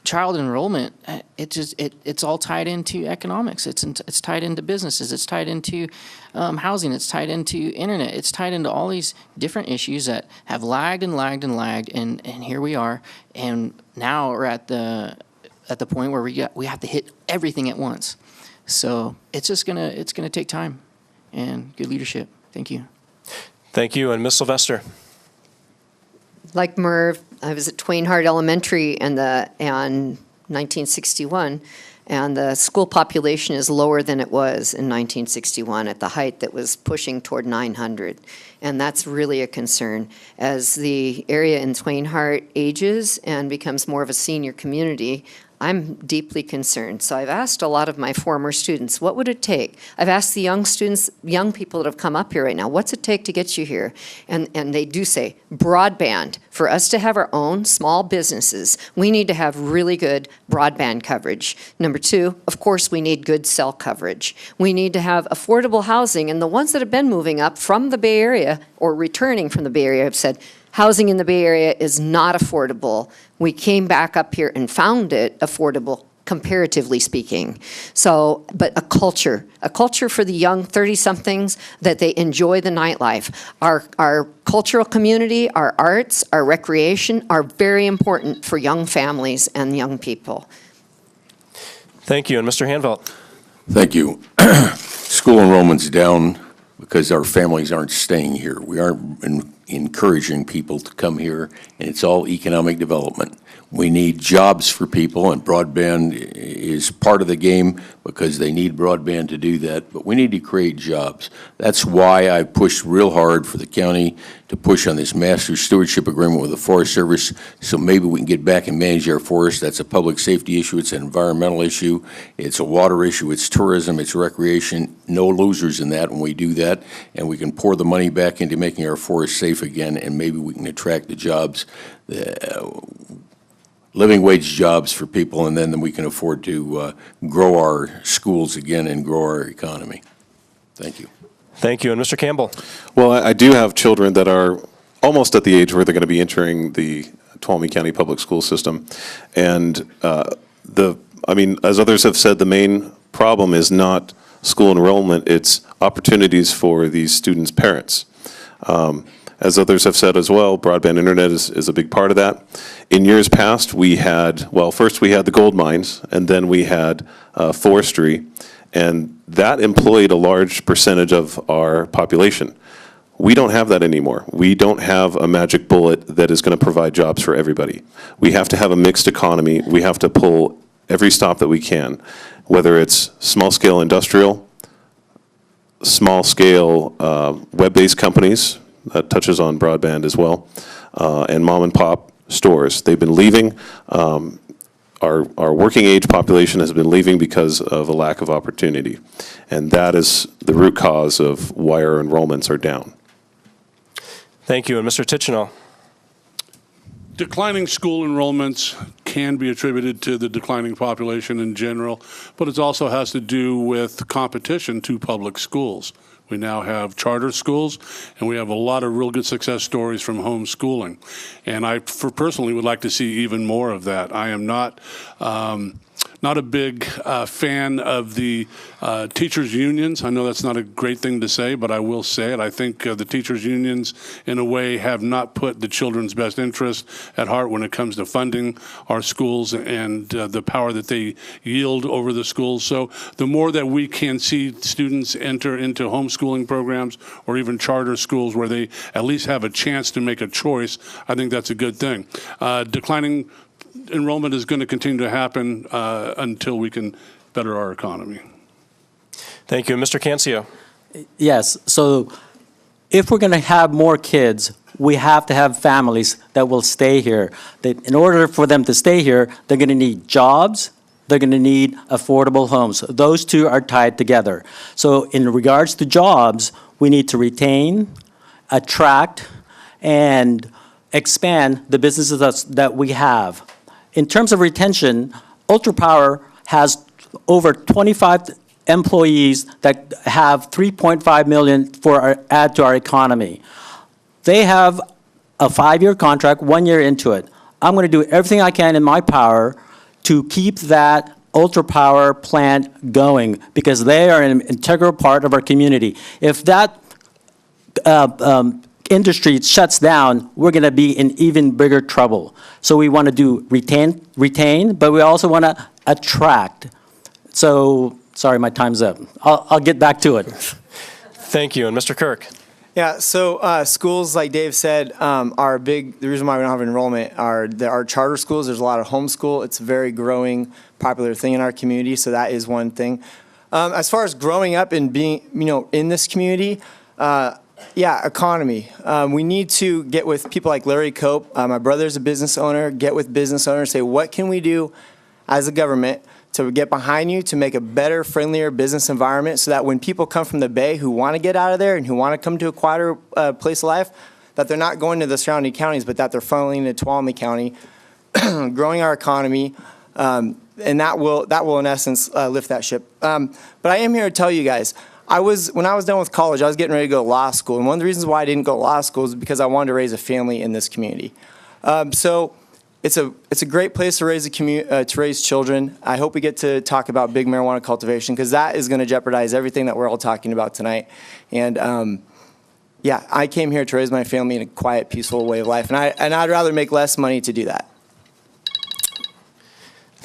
child enrollment, it's all tied into economics. It's tied into businesses. It's tied into housing. It's tied into internet. It's tied into all these different issues that have lagged and lagged and lagged, and here we are. And now we're at the point where we have to hit everything at once. So it's gonna take time and good leadership. Thank you. Thank you. And Ms. Sylvester. Like Merv, I was at Twain Hart Elementary in 1961, and the school population is lower than it was in 1961 at the height that was pushing toward 900. And that's really a concern. As the area in Twain Hart ages and becomes more of a senior community, I'm deeply concerned. So I've asked a lot of my former students, what would it take? I've asked the young students, young people that have come up here right now, what's it take to get you here? And they do say, broadband. For us to have our own small businesses, we need to have really good broadband coverage. Number two, of course, we need good cell coverage. We need to have affordable housing, and the ones that have been moving up from the Bay Area or returning from the Bay Area have said, housing in the Bay Area is not affordable. We came back up here and found it affordable, comparatively speaking. So, but a culture for the young 30-somethings that they enjoy the nightlife. Our cultural community, our arts, our recreation are very important for young families and young people. Thank you. And Mr. Hanvelt. Thank you. School enrollment's down because our families aren't staying here. We aren't encouraging people to come here, and it's all economic development. We need jobs for people, and broadband is part of the game because they need broadband to do that, but we need to create jobs. That's why I pushed real hard for the county to push on this master stewardship agreement with the Forest Service, so maybe we can get back and manage our forests. That's a public safety issue, it's an environmental issue, it's a water issue, it's tourism, it's recreation. No losers in that when we do that, and we can pour the money back into making our forests safe again, and maybe we can attract the jobs, living wage jobs for people, and then we can afford to grow our schools again and grow our economy. Thank you. Thank you. And Mr. Campbell. Well, I do have children that are almost at the age where they're going to be entering the Tuolumne County Public School System. And as others have said, the main problem is not school enrollment, it's opportunities for these students' parents. As others have said as well, broadband internet is a big part of that. In years past, we had, well, first we had the gold mines, and then we had forestry, and that employed a large percentage of our population. We don't have that anymore. We don't have a magic bullet that is going to provide jobs for everybody. We have to have a mixed economy. We have to pull every stop that we can, whether it's small-scale industrial, small-scale web-based companies, that touches on broadband as well, and mom-and-pop stores. They've been leaving. Our working age population has been leaving because of a lack of opportunity, and that is the root cause of why our enrollments are down. Thank you. And Mr. Tichenal. Declining school enrollments can be attributed to the declining population in general, but it also has to do with competition to public schools. We now have charter schools, and we have a lot of real good success stories from homeschooling. And I personally would like to see even more of that. I am not a big fan of the teachers' unions. I know that's not a great thing to say, but I will say it. I think the teachers' unions, in a way, have not put the children's best interest at heart when it comes to funding our schools and the power that they yield over the schools. So the more that we can see students enter into homeschooling programs or even charter schools where they at least have a chance to make a choice, I think that's a good thing. Declining enrollment is going to continue to happen until we can better our economy. Thank you. Mr. Cancio. Yes, so if we're going to have more kids, we have to have families that will stay here. In order for them to stay here, they're going to need jobs, they're going to need affordable homes. Those two are tied together. So in regards to jobs, we need to retain, attract, and expand the businesses that we have. In terms of retention, Ultra Power has over 25 employees that have $3.5 million add to our economy. They have a 5-year contract, 1 year into it. I'm going to do everything I can in my power to keep that Ultra Power plant going because they are an integral part of our community. If that industry shuts down, we're going to be in even bigger trouble. So we want to do retain, but we also want to attract. So, sorry, my time's up. I'll get back to it. Thank you. And Mr. Kirk. Yeah, so schools, like Dave said, are big. The reason why we don't have enrollment are there are charter schools. There's a lot of homeschool. It's a very growing, popular thing in our community, so that is one thing. As far as growing up and being, in this community, yeah, economy. We need to get with people like Larry Cope. My brother's a business owner. Get with business owners. Say, what can we do as a government to get behind you to make a better, friendlier business environment so that when people come from the Bay who want to get out of there and who want to come to a quieter place of life, that they're not going to the surrounding counties, but that they're funneling into Tuolumne County, growing our economy, and that will in essence lift that ship. But I am here to tell you guys, when I was done with college, I was getting ready to go to law school, and one of the reasons why I didn't go to law school is because I wanted to raise a family in this community. So it's a great place to raise children. I hope we get to talk about big marijuana cultivation because that is going to jeopardize everything that we're all talking about tonight. And yeah, I came here to raise my family in a quiet, peaceful way of life, and I'd rather make less money to do that.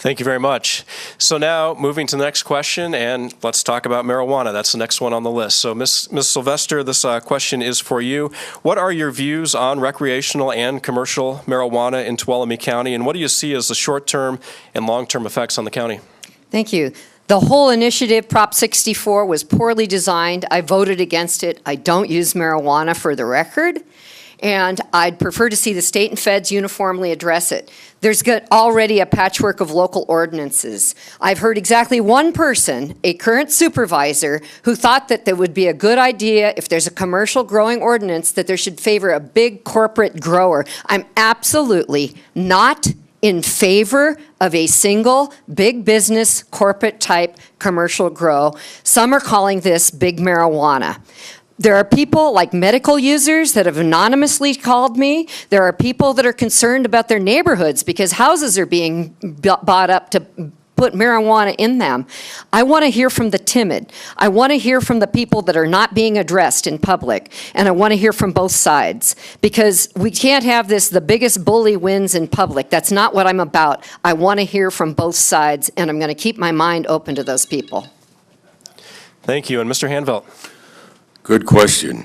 Thank you very much. So now, moving to the next question, and let's talk about marijuana. That's the next one on the list. So, Ms. Sylvester, this question is for you. What are your views on recreational and commercial marijuana in Tuolumne County, and what do you see as the short-term and long-term effects on the county? Thank you. The whole initiative, Prop 64, was poorly designed. I voted against it. I don't use marijuana, for the record. And I'd prefer to see the state and feds uniformly address it. There's already a patchwork of local ordinances. I've heard exactly one person, a current supervisor, who thought that it would be a good idea if there's a commercial growing ordinance that there should favor a big corporate grower. I'm absolutely not in favor of a single big business corporate type commercial grow. Some are calling this big marijuana. There are people like medical users that have anonymously called me. There are people that are concerned about their neighborhoods because houses are being bought up to put marijuana in them. I want to hear from the timid. I want to hear from the people that are not being addressed in public. And I want to hear from both sides, because we can't have this, the biggest bully wins in public. That's not what I'm about. I want to hear from both sides, and I'm going to keep my mind open to those people. Thank you. And Mr. Hanvelt. Good question.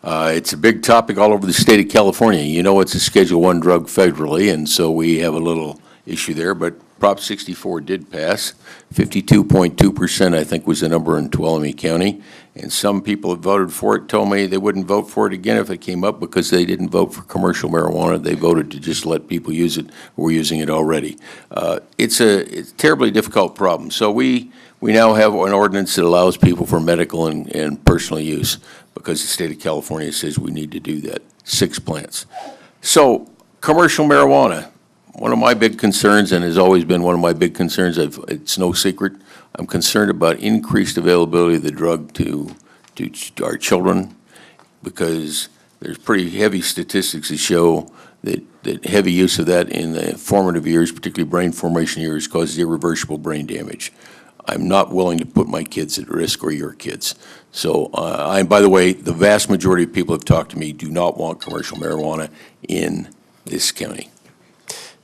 It's a big topic all over the state of California. You know, it's a Schedule I drug federally, and so we have a little issue there, but Prop 64 did pass. 52.2%, I think, was the number in Tuolumne County, and some people that voted for it told me they wouldn't vote for it again if it came up because they didn't vote for commercial marijuana. They voted to just let people use it who were using it already. It's a terribly difficult problem. So we now have an ordinance that allows people for medical and personal use because the state of California says we need to do that, 6 plants. So commercial marijuana, one of my big concerns, and has always been one of my big concerns, it's no secret, I'm concerned about increased availability of the drug to our children, because there's pretty heavy statistics that show that heavy use of that in the formative years, particularly brain formation years, causes irreversible brain damage. I'm not willing to put my kids at risk or your kids. So, by the way, the vast majority of people who have talked to me do not want commercial marijuana in this county.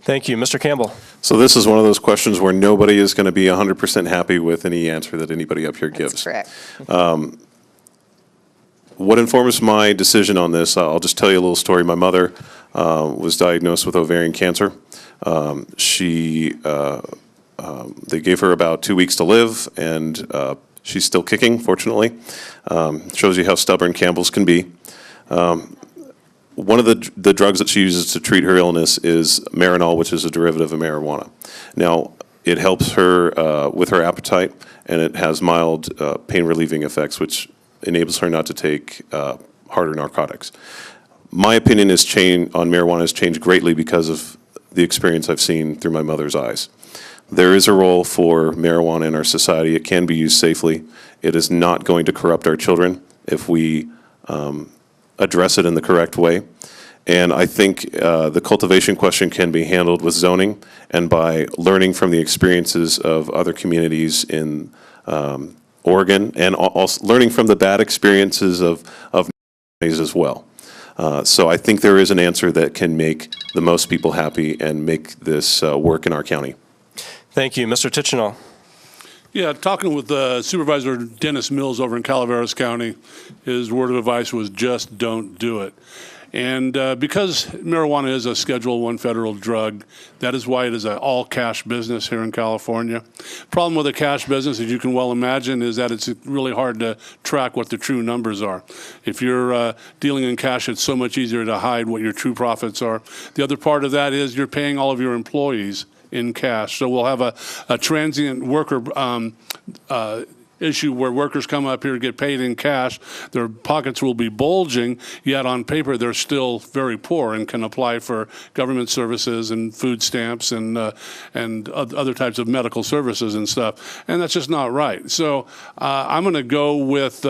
Thank you. Mr. Campbell. So this is one of those questions where nobody is going to be 100% happy with any answer that anybody up here gives. That's correct. What informs my decision on this, I'll just tell you a little story. My mother was diagnosed with ovarian cancer. They gave her about 2 weeks to live, and she's still kicking, fortunately. Shows you how stubborn Campbells can be. One of the drugs that she uses to treat her illness is Marinol, which is a derivative of marijuana. Now, it helps her with her appetite, and it has mild pain-relieving effects, which enables her not to take harder narcotics. My opinion on marijuana has changed greatly because of the experience I've seen through my mother's eyes. There is a role for marijuana in our society. It can be used safely. It is not going to corrupt our children if we address it in the correct way. And I think the cultivation question can be handled with zoning and by learning from the experiences of other communities in Oregon, and also learning from the bad experiences of communities as well. So I think there is an answer that can make the most people happy and make this work in our county. Thank you. Mr. Tichenal. Yeah, talking with Supervisor Dennis Mills over in Calaveras County, his word of advice was just don't do it. And because marijuana is a Schedule I federal drug, that is why it is an all-cash business here in California. Problem with a cash business, as you can well imagine, is that it's really hard to track what the true numbers are. If you're dealing in cash, it's so much easier to hide what your true profits are. The other part of that is you're paying all of your employees in cash. So we'll have a transient worker issue where workers come up here to get paid in cash. Their pockets will be bulging, yet on paper they're still very poor and can apply for government services and food stamps and other types of medical services and stuff. And that's just not right. So I'm going to go with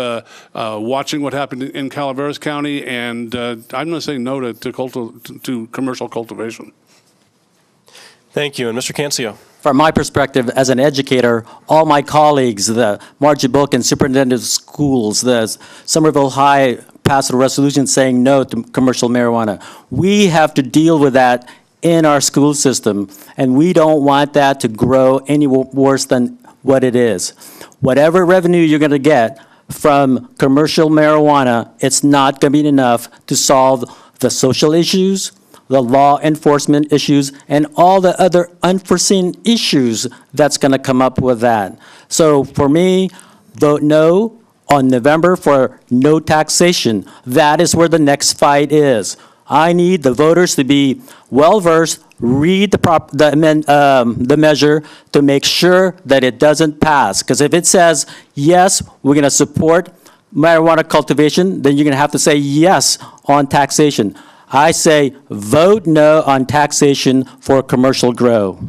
watching what happened in Calaveras County, and I'm going to say no to commercial cultivation. Thank you. And Mr. Cancio. From my perspective as an educator, all my colleagues, the Margie Book and Superintendent of Schools, the Somerville High passed a resolution saying no to commercial marijuana. We have to deal with that in our school system, and we don't want that to grow any worse than what it is. Whatever revenue you're going to get from commercial marijuana, it's not going to be enough to solve the social issues, the law enforcement issues, and all the other unforeseen issues that's going to come up with that. So for me, vote no on November for no taxation. That is where the next fight is. I need the voters to be well-versed, read the measure to make sure that it doesn't pass. Because if it says, yes, we're going to support marijuana cultivation, then you're going to have to say yes on taxation. I say vote no on taxation for commercial grow.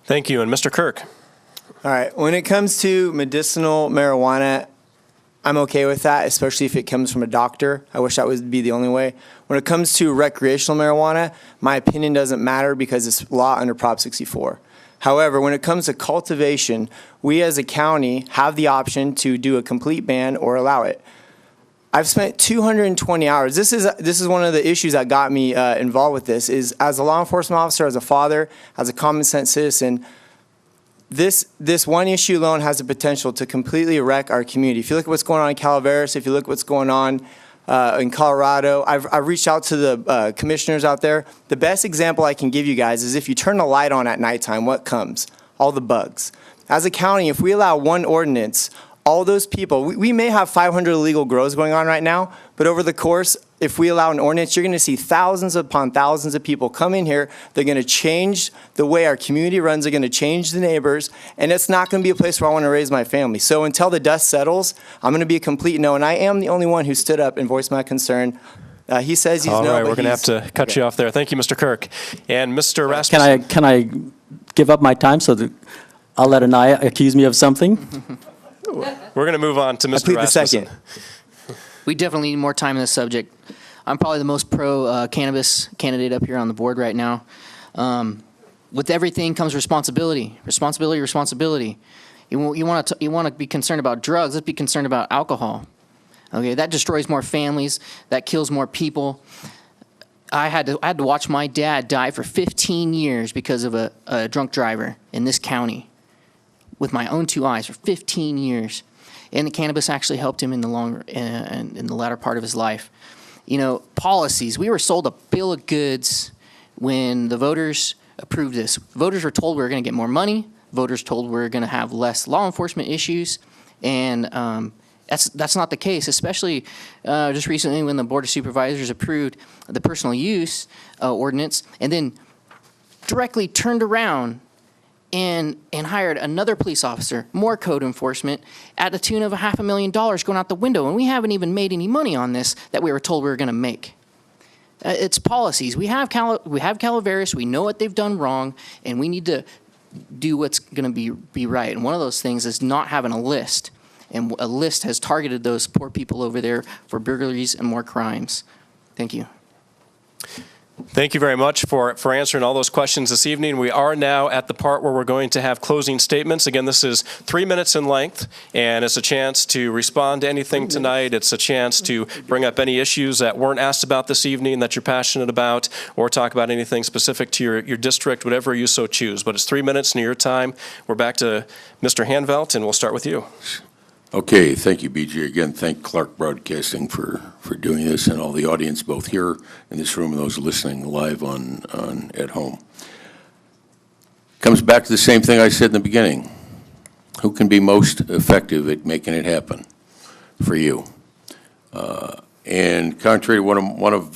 Thank you. And Mr. Clarke? All right, when it comes to medicinal marijuana, I'm okay with that, especially if it comes from a doctor. I wish that would be the only way. When it comes to recreational marijuana, my opinion doesn't matter because it's law under Prop 64. However, when it comes to cultivation, we as a county have the option to do a complete ban or allow it. I've spent 220 hours. This is one of the issues that got me involved with this, is as a law enforcement officer, as a father, as a common sense citizen, this one issue alone has the potential to completely wreck our community. If you look at what's going on in Calaveras, if you look at what's going on in Colorado, I've reached out to the commissioners out there. The best example I can give you guys is if you turn the light on at nighttime, what comes? All the bugs. As a county, if we allow one ordinance, all those people, we may have 500 illegal grows going on right now, but over the course, if we allow an ordinance, you're going to see thousands upon thousands of people come in here. They're going to change the way our community runs. They're going to change the neighbors, and it's not going to be a place where I want to raise my family. So until the dust settles, I'm going to be a complete no, and I am the only one who stood up and voiced my concern. He says he's All no, right, but we're going to have to cut you off there. Thank you, Mr. Clarke. And Mr. Rasmussen. Can I give up my time so that I'll let Anaya accuse me of something? We're going to move on to Mr. I plead the Rasmussen. second. We definitely need more time on this subject. I'm probably the most pro-cannabis candidate up here on the board right now. With everything comes responsibility. Responsibility. You want to be concerned about drugs. Let's be concerned about alcohol. Okay, that destroys more families. That kills more people. I had to watch my dad die for 15 years because of a drunk driver in this county, with my own two eyes for 15 years. And the cannabis actually helped him in the latter part of his life. You know, policies. We were sold a bill of goods when the voters approved this. Voters were told we were going to get more money. Voters told we were going to have less law enforcement issues. And that's not the case, especially just recently when the Board of Supervisors approved the personal use ordinance and then directly turned around and hired another police officer, more code enforcement, at the tune of $500,000 going out the window. And we haven't even made any money on this that we were told we were going to make. It's policies. We have Calaveras. We know what they've done wrong, and we need to do what's going to be right. And one of those things is not having a list. And a list has targeted those poor people over there for burglaries and more crimes. Thank you. Thank you very much for answering all those questions this evening. We are now at the part where we're going to have closing statements. Again, this is 3 minutes in length, and it's a chance to respond to anything tonight. It's a chance to bring up any issues that weren't asked about this evening that you're passionate about, or talk about anything specific to your district, whatever you so choose. But it's 3 minutes in your time. We're back to Mr. Hanvelt, and we'll start with you. Okay, thank you, BJ. Again, thank Clarke Broadcasting for doing this, and all the audience, both here in this room and those listening live on at home. Comes back to the same thing I said in the beginning. Who can be most effective at making it happen for you? And contrary to one of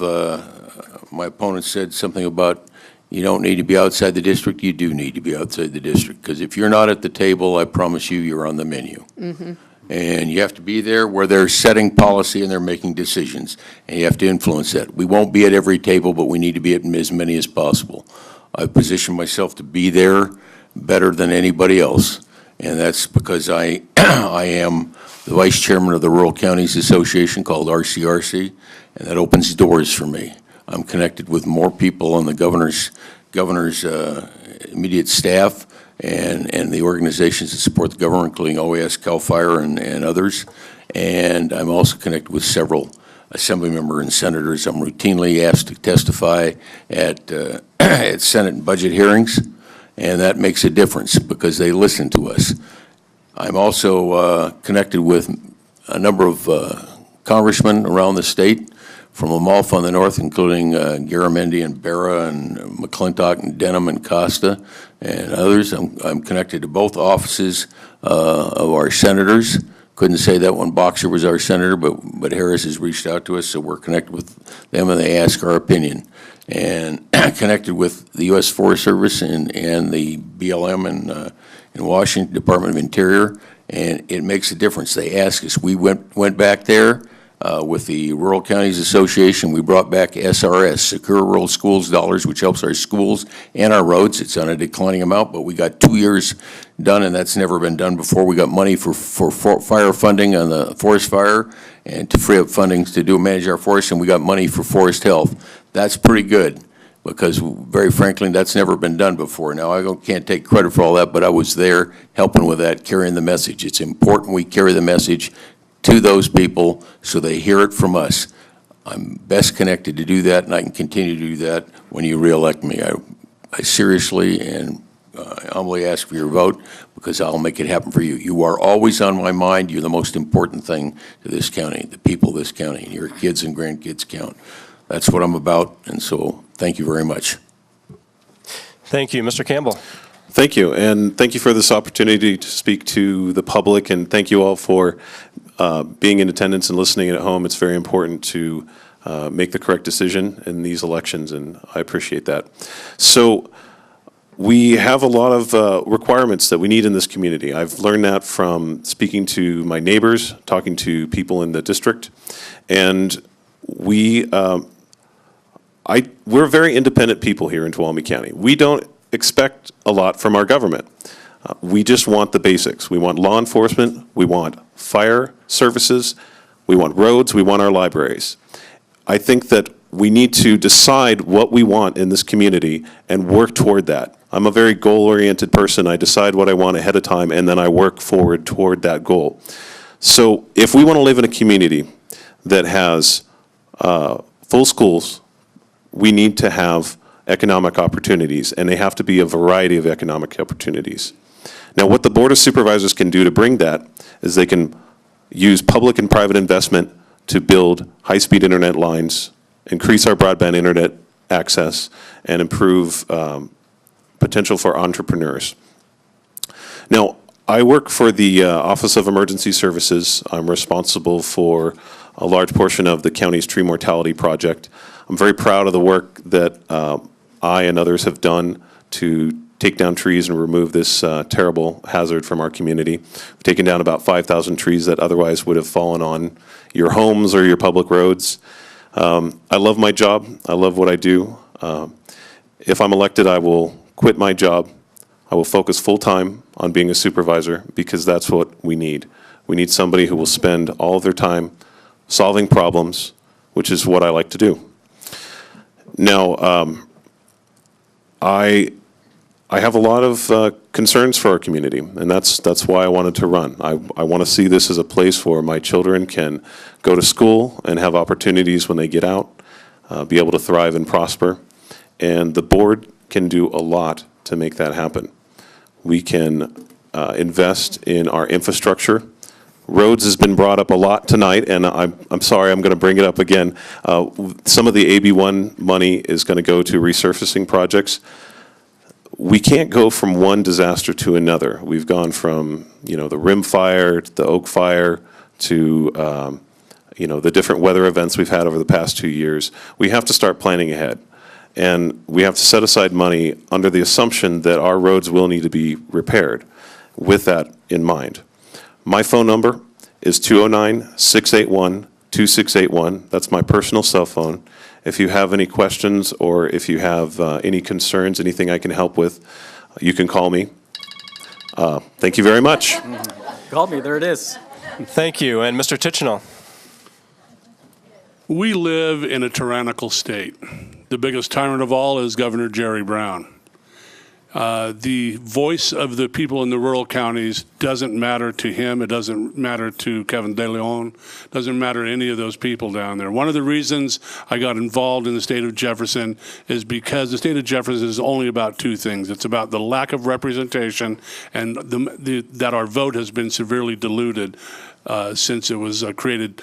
my opponents said something about you don't need to be outside the district, you do need to be outside the district, because if you're not at the table, I promise you, you're on the menu. Mm-hmm. And you have to be there where they're setting policy and they're making decisions, and you have to influence that. We won't be at every table, but we need to be at as many as possible. I've positioned myself to be there better than anybody else, and that's because I am the vice chairman of the Rural Counties Association, called RCRC, and that opens doors for me. I'm connected with more people on the governor's immediate staff and the organizations that support the government, including OAS, CAL FIRE, and others. And I'm also connected with several assembly members and senators. I'm routinely asked to testify at at Senate and budget hearings, and that makes a difference because they listen to us. I'm also connected with a number of congressmen around the state, from Amalfi on the north, including Garamendi and Barra and McClintock and Denham and Costa and others. I'm connected to both offices of our senators. Couldn't say that when Boxer was our senator, but Harris has reached out to us, so we're connected with them and they ask our opinion. And connected with the U.S. Forest Service and the BLM in Washington, Department of Interior, and it makes a difference. They ask us. We went back there with the Rural Counties Association. We brought back SRS, Secure Rural Schools dollars, which helps our schools and our roads. It's on a declining amount, but we got 2 years done, and that's never been done before. We got money for fire funding on the forest fire and to free up funding to manage our forests, and we got money for forest health. That's pretty good because, very frankly, that's never been done before. Now, I can't take credit for all that, but I was there helping with that, carrying the message. It's important we carry the message to those people so they hear it from us. I'm best connected to do that, and I can continue to do that when you reelect me. I seriously and humbly ask for your vote because I'll make it happen for you. You are always on my mind. You're the most important thing to this county, the people of this county, and your kids and grandkids count. That's what I'm about, and so thank you very much. Thank you. Mr. Campbell. Thank you, and thank you for this opportunity to speak to the public, and thank you all for being in attendance and listening at home. It's very important to make the correct decision in these elections, and I appreciate that. So we have a lot of requirements that we need in this community. I've learned that from speaking to my neighbors, talking to people in the district, and we're very independent people here in Tuolumne County. We don't expect a lot from our government. We just want the basics. We want law enforcement, we want fire services, we want roads, we want our libraries. I think that we need to decide what we want in this community and work toward that. I'm a very goal-oriented person. I decide what I want ahead of time and then I work forward toward that goal. So if we want to live in a community that has full schools, we need to have economic opportunities, and they have to be a variety of economic opportunities. Now, what the Board of Supervisors can do to bring that is they can use public and private investment to build high-speed internet lines, increase our broadband internet access, and improve potential for entrepreneurs. Now, I work for the Office of Emergency Services. I'm responsible for a large portion of the county's tree mortality project. I'm very proud of the work that I and others have done to take down trees and remove this terrible hazard from our community. We've taken down about 5,000 trees that otherwise would have fallen on your homes or your public roads. I love my job. I love what I do. If I'm elected, I will quit my job. I will focus full-time on being a supervisor because that's what we need. We need somebody who will spend all of their time solving problems, which is what I like to do. Now, I have a lot of concerns for our community, and that's why I wanted to run. I want to see this as a place where my children can go to school and have opportunities when they get out, be able to thrive and prosper, and the board can do a lot to make that happen. We can invest in our infrastructure. Roads has been brought up a lot tonight, and I'm sorry, I'm going to bring it up again. Some of the AB1 money is going to go to resurfacing projects. We can't go from one disaster to another. We've gone from, the Rim Fire, to the Oak Fire, to, the different weather events we've had over the past 2 years. We have to start planning ahead. And we have to set aside money under the assumption that our roads will need to be repaired with that in mind. My phone number is 209-681-2681. That's my personal cell phone. If you have any questions or if you have any concerns, anything I can help with, you can call me. Thank you very much. Call me, there it is. Thank you. And Mr. Tichenal. We live in a tyrannical state. The biggest tyrant of all is Governor Jerry Brown. The voice of the people in the rural counties doesn't matter to him. It doesn't matter to Kevin De Leon. Doesn't matter to any of those people down there. One of the reasons I got involved in the state of Jefferson is because the state of Jefferson is only about two things. It's about the lack of representation and that our vote has been severely diluted since it was created.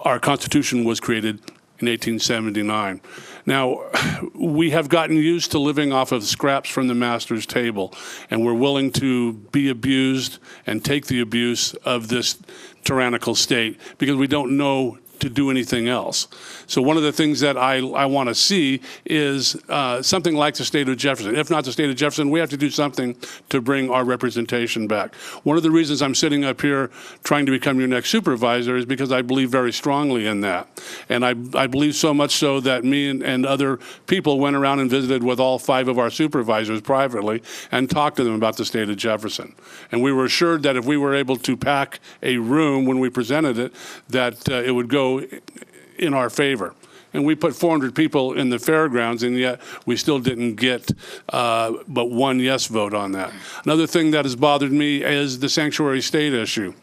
Our Constitution was created in 1879. Now, we have gotten used to living off of scraps from the master's table, and we're willing to be abused and take the abuse of this tyrannical state because we don't know to do anything else. So one of the things that I want to see is something like the state of Jefferson. If not the state of Jefferson, we have to do something to bring our representation back. One of the reasons I'm sitting up here trying to become your next supervisor is because I believe very strongly in that. And I believe so much so that me and other people went around and visited with all 5 of our supervisors privately and talked to them about the state of Jefferson. And we were assured that if we were able to pack a room when we presented it, that it would go in our favor. And we put 400 people in the fairgrounds, and yet we still didn't get but one yes vote on that. Another thing that has bothered me is the sanctuary state issue.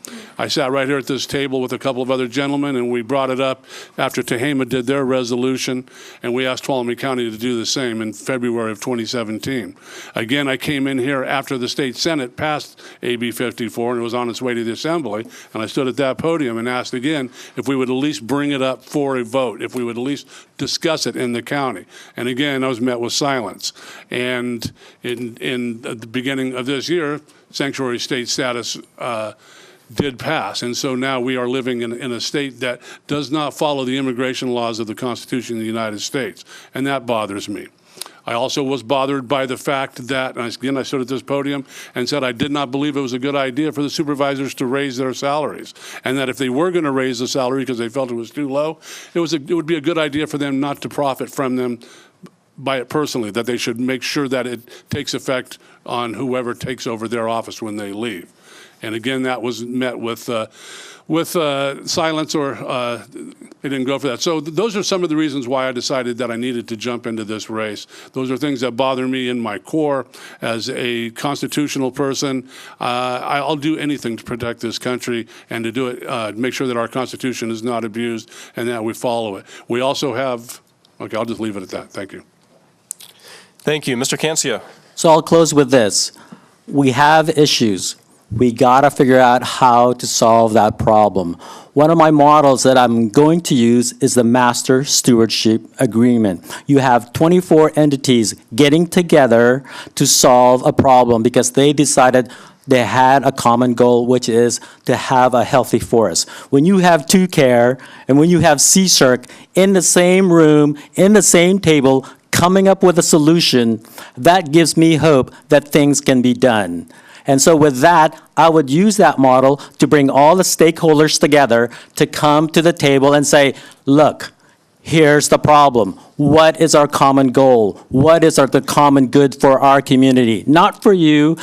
I sat right here at this table with a couple of other gentlemen, and we brought it up after Tehama did their resolution, and we asked Tuolumne County to do the same in February of 2017. Again, I came in here after the state Senate passed AB 54, and it was on its way to the Assembly, and I stood at that podium and asked again if we would at least bring it up for a vote, if we would at least discuss it in the county. And again, I was met with silence. And in the beginning of this year, sanctuary state status did pass. And so now we are living in a state that does not follow the immigration laws of the Constitution of the United States. And that bothers me. I also was bothered by the fact that, and again, I stood at this podium and said I did not believe it was a good idea for the supervisors to raise their salaries, and that if they were going to raise the salary because they felt it was too low, it would be a good idea for them not to profit from them by it personally, that they should make sure that it takes effect on whoever takes over their office when they leave. And again, that was met with silence, or they didn't go for that. So those are some of the reasons why I decided that I needed to jump into this race. Those are things that bother me in my core as a constitutional person. I'll do anything to protect this country and to do it, make sure that our Constitution is not abused and that we follow it. We also have, okay, I'll just leave it at that. Thank you. Thank you. Mr. Cancia. So I'll close with this. We have issues. We got to figure out how to solve that problem. One of my models that I'm going to use is the Master Stewardship Agreement. You have 24 entities getting together to solve a problem because they decided they had a common goal, which is to have a healthy forest. When you have 2Care and when you have CSERC in the same room, in the same table, coming up with a solution, that gives me hope that things can be done. And so with that, I would use that model to bring all the stakeholders together to come to the table and say, look, here's the problem. What is our common goal? What is the common good for our community? Not for you,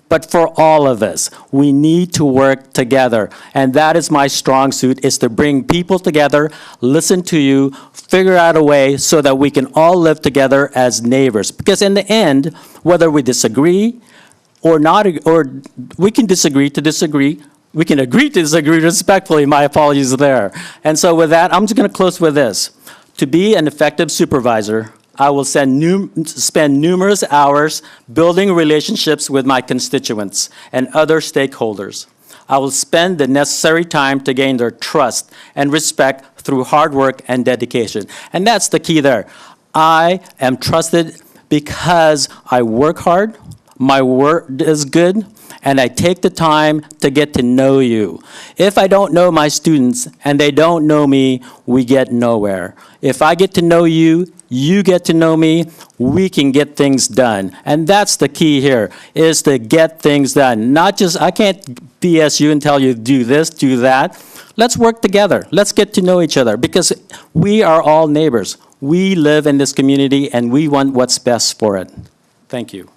but for all of us. We need to work together. And that is my strong suit, is to bring people together, listen to you, figure out a way so that we can all live together as neighbors. Because in the end, whether we disagree or not, or we can disagree to disagree, we can agree to disagree respectfully. My apologies there. And so with that, I'm just going to close with this. To be an effective supervisor, I will spend numerous hours building relationships with my constituents and other stakeholders. I will spend the necessary time to gain their trust and respect through hard work and dedication. And that's the key there. I am trusted because I work hard, my work is good, and I take the time to get to know you. If I don't know my students and they don't know me, we get nowhere. If I get to know you, you get to know me, we can get things done. And that's the key here, is to get things done. Not just, I can't BS you and tell you do this, do that. Let's work together. Let's get to know each other because we are all neighbors. We live in this community and we want what's best for it. Thank you.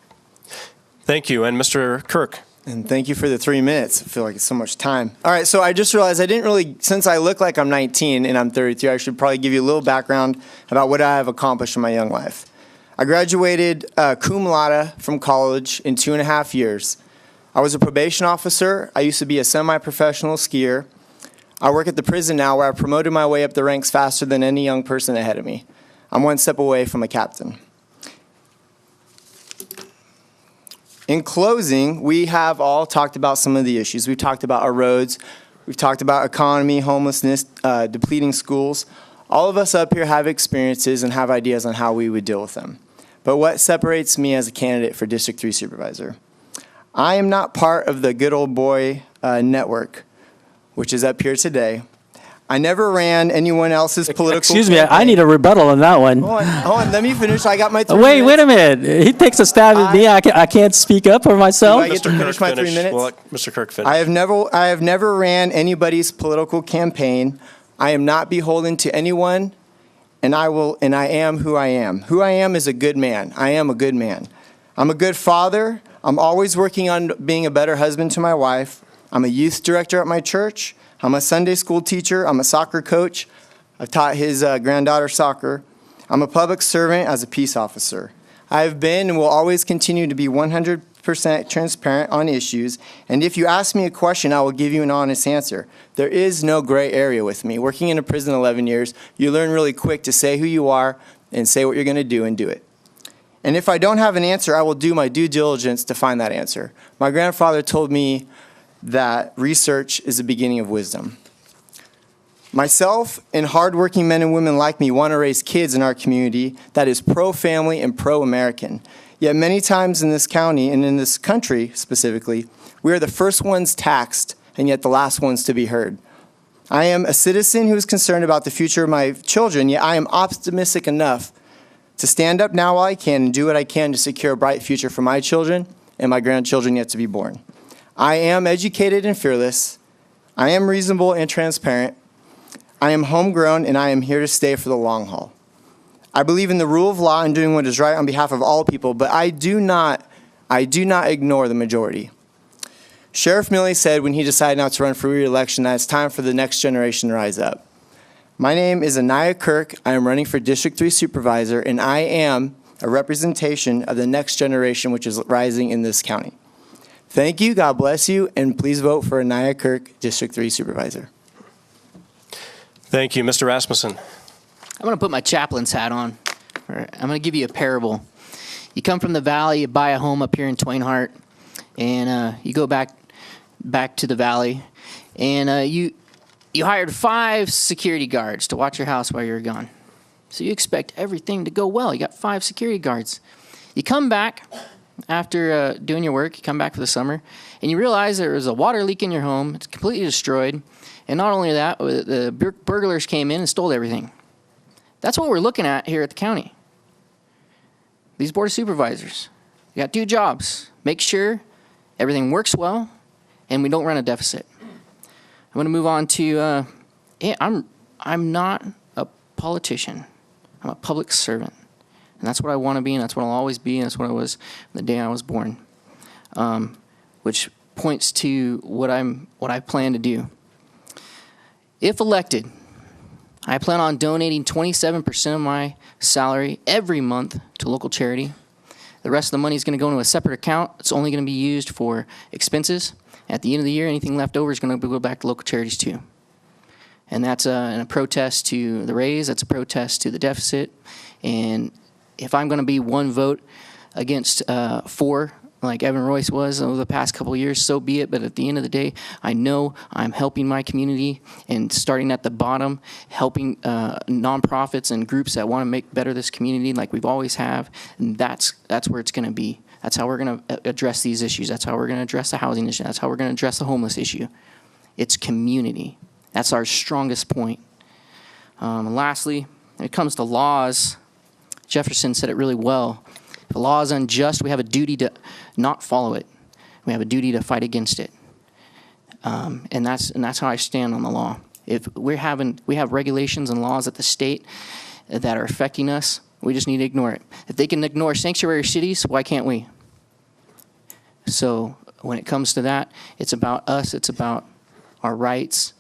Thank you. And Mr. Kirk. And thank you for the 3 minutes. I feel like it's so much time. All right, so I just realized I didn't really, since I look like I'm 19 and I'm 33, I should probably give you a little background about what I have accomplished in my young life. I graduated cum laude from college in 2.5 years. I was a probation officer. I used to be a semi-professional skier. I work at the prison now where I promoted my way up the ranks faster than any young person ahead of me. I'm one step away from a captain. In closing, we have all talked about some of the issues. We've talked about our roads. We've talked about economy, homelessness, depleting schools. All of us up here have experiences and have ideas on how we would deal with them. But what separates me as a candidate for District 3 Supervisor? I am not part of the good old boy network, which is up here today. I never ran anyone else's political Excuse me, campaign. I need a rebuttal on that one. Hold on, let me finish. I got my 3 Wait minutes. a minute. He takes a stab at me. I can't speak up for myself. Do I get to finish my 3 minutes? We'll let Mr. Kirk finish. I have never ran anybody's political campaign. I am not beholden to anyone, and I am who I am. Who I am is a good man. I am a good man. I'm a good father. I'm always working on being a better husband to my wife. I'm a youth director at my church. I'm a Sunday school teacher. I'm a soccer coach. I've taught his granddaughter soccer. I'm a public servant as a peace officer. I have been and will always continue to be 100% transparent on issues, and if you ask me a question, I will give you an honest answer. There is no gray area with me. Working in a prison 11 years, you learn really quick to say who you are and say what you're going to do and do it. And if I don't have an answer, I will do my due diligence to find that answer. My grandfather told me that research is the beginning of wisdom. Myself and hardworking men and women like me want to raise kids in our community that is pro-family and pro-American. Yet many times in this county and in this country specifically, we are the first ones taxed and yet the last ones to be heard. I am a citizen who is concerned about the future of my children, yet I am optimistic enough to stand up now while I can and do what I can to secure a bright future for my children and my grandchildren yet to be born. I am educated and fearless. I am reasonable and transparent. I am homegrown, and I am here to stay for the long haul. I believe in the rule of law and doing what is right on behalf of all people, but I do not ignore the majority. Sheriff Milley said when he decided not to run for re-election that it's time for the next generation to rise up. My name is Anaya Kirk. I am running for District 3 Supervisor, and I am a representation of the next generation which is rising in this county. Thank you, God bless you, and please vote for Anaya Kirk, District 3 Supervisor. Thank you. Mr. Rasmussen. I'm going to put my chaplain's hat on. I'm going to give you a parable. You come from the valley, you buy a home up here in Twain Harte, and you go back to the valley, and you hired 5 security guards to watch your house while you're gone. So you expect everything to go well. You got 5 security guards. You come back after doing your work, you come back for the summer, and you realize there was a water leak in your home. It's completely destroyed. And not only that, the burglars came in and stole everything. That's what we're looking at here at the county. These board of supervisors, you got 2 jobs. Make sure everything works well and we don't run a deficit. I'm going to move on to, I'm not a politician. I'm a public servant. And that's what I want to be, and that's what I'll always be, and that's what I was the day I was born. Which points to what I plan to do. If elected, I plan on donating 27% of my salary every month to local charity. The rest of the money is going to go into a separate account. It's only going to be used for expenses. At the end of the year, anything left over is going to go back to local charities too. And that's a protest to the raise. That's a protest to the deficit. And if I'm going to be one vote against 4, like Evan Royce was over the past couple of years, so be it. But at the end of the day, I know I'm helping my community and starting at the bottom, helping nonprofits and groups that want to make better this community like we've always have. And that's where it's going to be. That's how we're going to address these issues. That's how we're going to address the housing issue. That's how we're going to address the homeless issue. It's community. That's our strongest point. And lastly, when it comes to laws, Jefferson said it really well. If a law is unjust, we have a duty to not follow it. We have a duty to fight against it. And that's how I stand on the law. If we have regulations and laws at the state that are affecting us, we just need to ignore it. If they can ignore sanctuary cities, why can't we? So when it comes to that, it's about us. It's about our rights.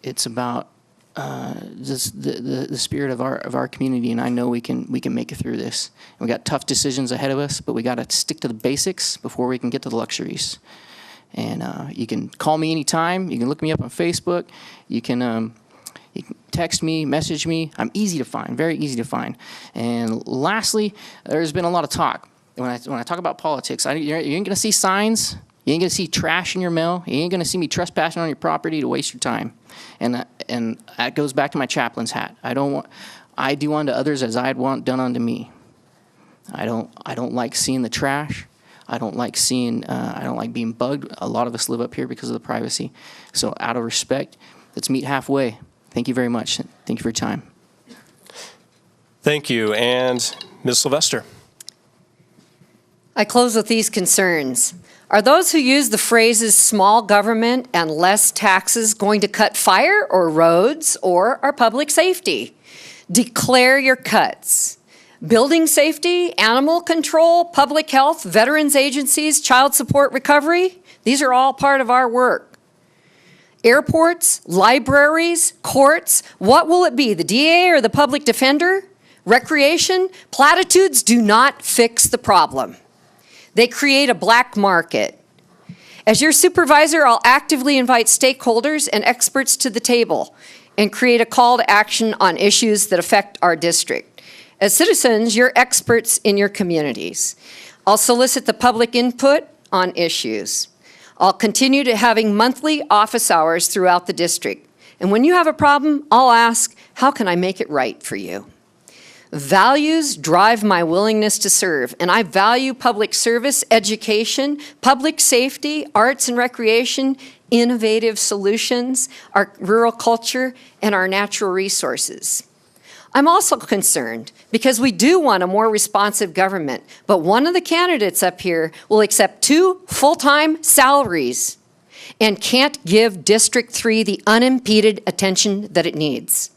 It's about just the spirit of our community, and I know we can make it through this. And we got tough decisions ahead of us, but we got to stick to the basics before we can get to the luxuries. And you can call me anytime. You can look me up on Facebook. You can text me, message me. I'm easy to find, very easy to find. And lastly, there's been a lot of talk. When I talk about politics, you ain't going to see signs. You ain't going to see trash in your mail. You ain't going to see me trespassing on your property to waste your time. And that goes back to my chaplain's hat. I do unto others as I'd want done unto me. I don't like seeing the trash. I don't like being bugged. A lot of us live up here because of the privacy. So out of respect, let's meet halfway. Thank you very much. Thank you for your time. Thank you. And Ms. Sylvester. I close with these concerns. Are those who use the phrases small government and less taxes going to cut fire or roads or our public safety? Declare your cuts. Building safety, animal control, public health, veterans agencies, child support recovery, these are all part of our work. Airports, libraries, courts, what will it be, the DA or the public defender? Recreation, platitudes do not fix the problem. They create a black market. As your supervisor, I'll actively invite stakeholders and experts to the table and create a call to action on issues that affect our district. As citizens, you're experts in your communities. I'll solicit the public input on issues. I'll continue to having monthly office hours throughout the district. And when you have a problem, I'll ask, how can I make it right for you? Values drive my willingness to serve, and I value public service, education, public safety, arts and recreation, innovative solutions, our rural culture, and our natural resources. I'm also concerned because we do want a more responsive government, but one of the candidates up here will accept 2 full-time salaries and can't give District 3 the unimpeded attention that it needs.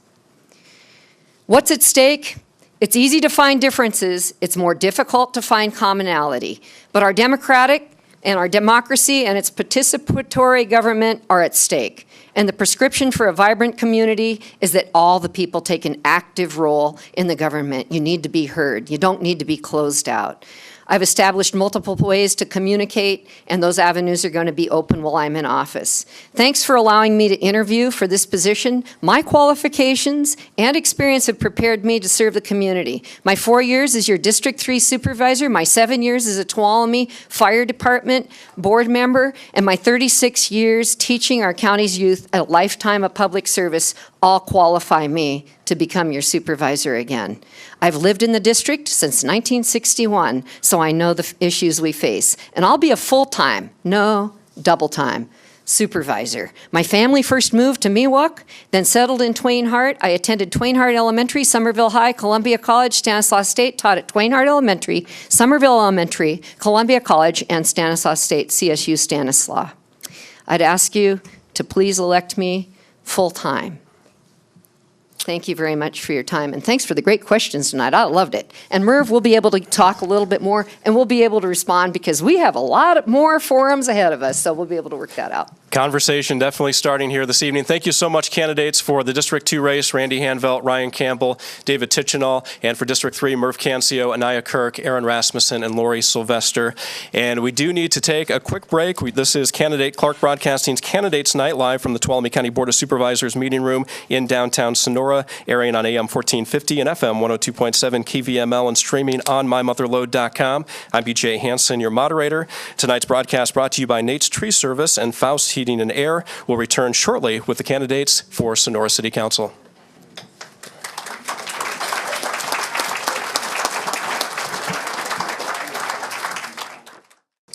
What's at stake? It's easy to find differences. It's more difficult to find commonality. But our democracy and its participatory government are at stake. And the prescription for a vibrant community is that all the people take an active role in the government. You need to be heard. You don't need to be closed out. I've established multiple ways to communicate, and those avenues are going to be open while I'm in office. Thanks for allowing me to interview for this position. My qualifications and experience have prepared me to serve the community. My 4 years as your District 3 supervisor, my 7 years as a Tuolumne Fire Department board member, and my 36 years teaching our county's youth a lifetime of public service all qualify me to become your supervisor again. I've lived in the district since 1961, so I know the issues we face. And I'll be a full-time, no, double-time supervisor. My family first moved to Miwok, then settled in Twain Harte. I attended Twain Harte Elementary, Somerville High, Columbia College, Stanislaus State, taught at Twain Harte Elementary, Somerville Elementary, Columbia College, and Stanislaus State, CSU Stanislaus. I'd ask you to please elect me full-time. Thank you very much for your time, and thanks for the great questions tonight. I loved it. And Merv will be able to talk a little bit more, and we'll be able to respond because we have a lot more forums ahead of us, so we'll be able to work that out. Conversation definitely starting here this evening. Thank you so much, candidates, for the District 2 race, Randy Hanvelt, Ryan Campbell, David Tichenall, and for District 3, Merv Cancio, Anaya Kirk, Aaron Rasmussen, and Lori Sylvester. And we do need to take a quick break. This is Clarke Broadcasting's Candidates Night, live from the Tuolumne County Board of Supervisors meeting room in downtown Sonora, airing on AM 1450 and FM 102.7 KVML and streaming on mymotherlode.com. I'm BJ Hansen, your moderator. Tonight's broadcast brought to you by Nate's Tree Service and Faust Heating and Air. We'll return shortly with the candidates for Sonora City Council.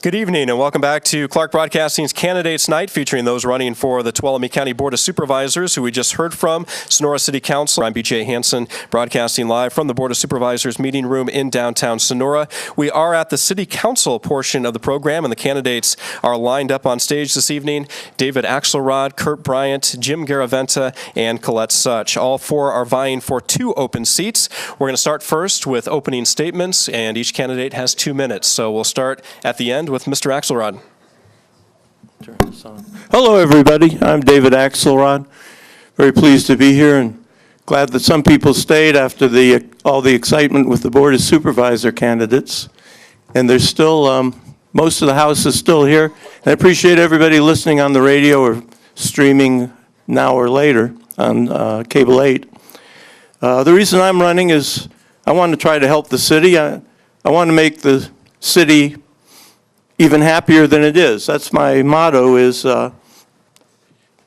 Good evening and welcome back to Clarke Broadcasting's Candidates Night, featuring those running for the Tuolumne County Board of Supervisors, who we just heard from, Sonora City Council. I'm BJ Hansen, broadcasting live from the Board of Supervisors meeting room in downtown Sonora. We are at the City Council portion of the program, and the candidates are lined up on stage this evening. David Axelrod, Kurt Bryant, Jim Garaventa, and Colette Such. All 4 are vying for 2 open seats. We're going to start first with opening statements, and each candidate has 2 minutes. So we'll start at the end with Mr. Axelrod. Hello, everybody. I'm David Axelrod. very pleased to be here and glad that some people stayed after all the excitement with the Board of Supervisor candidates. And there's still, most of the House is still here. And I appreciate everybody listening on the radio or streaming now or later on Cable 8. The reason I'm running is I want to try to help the city. I want to make the city even happier than it is. That's my motto, is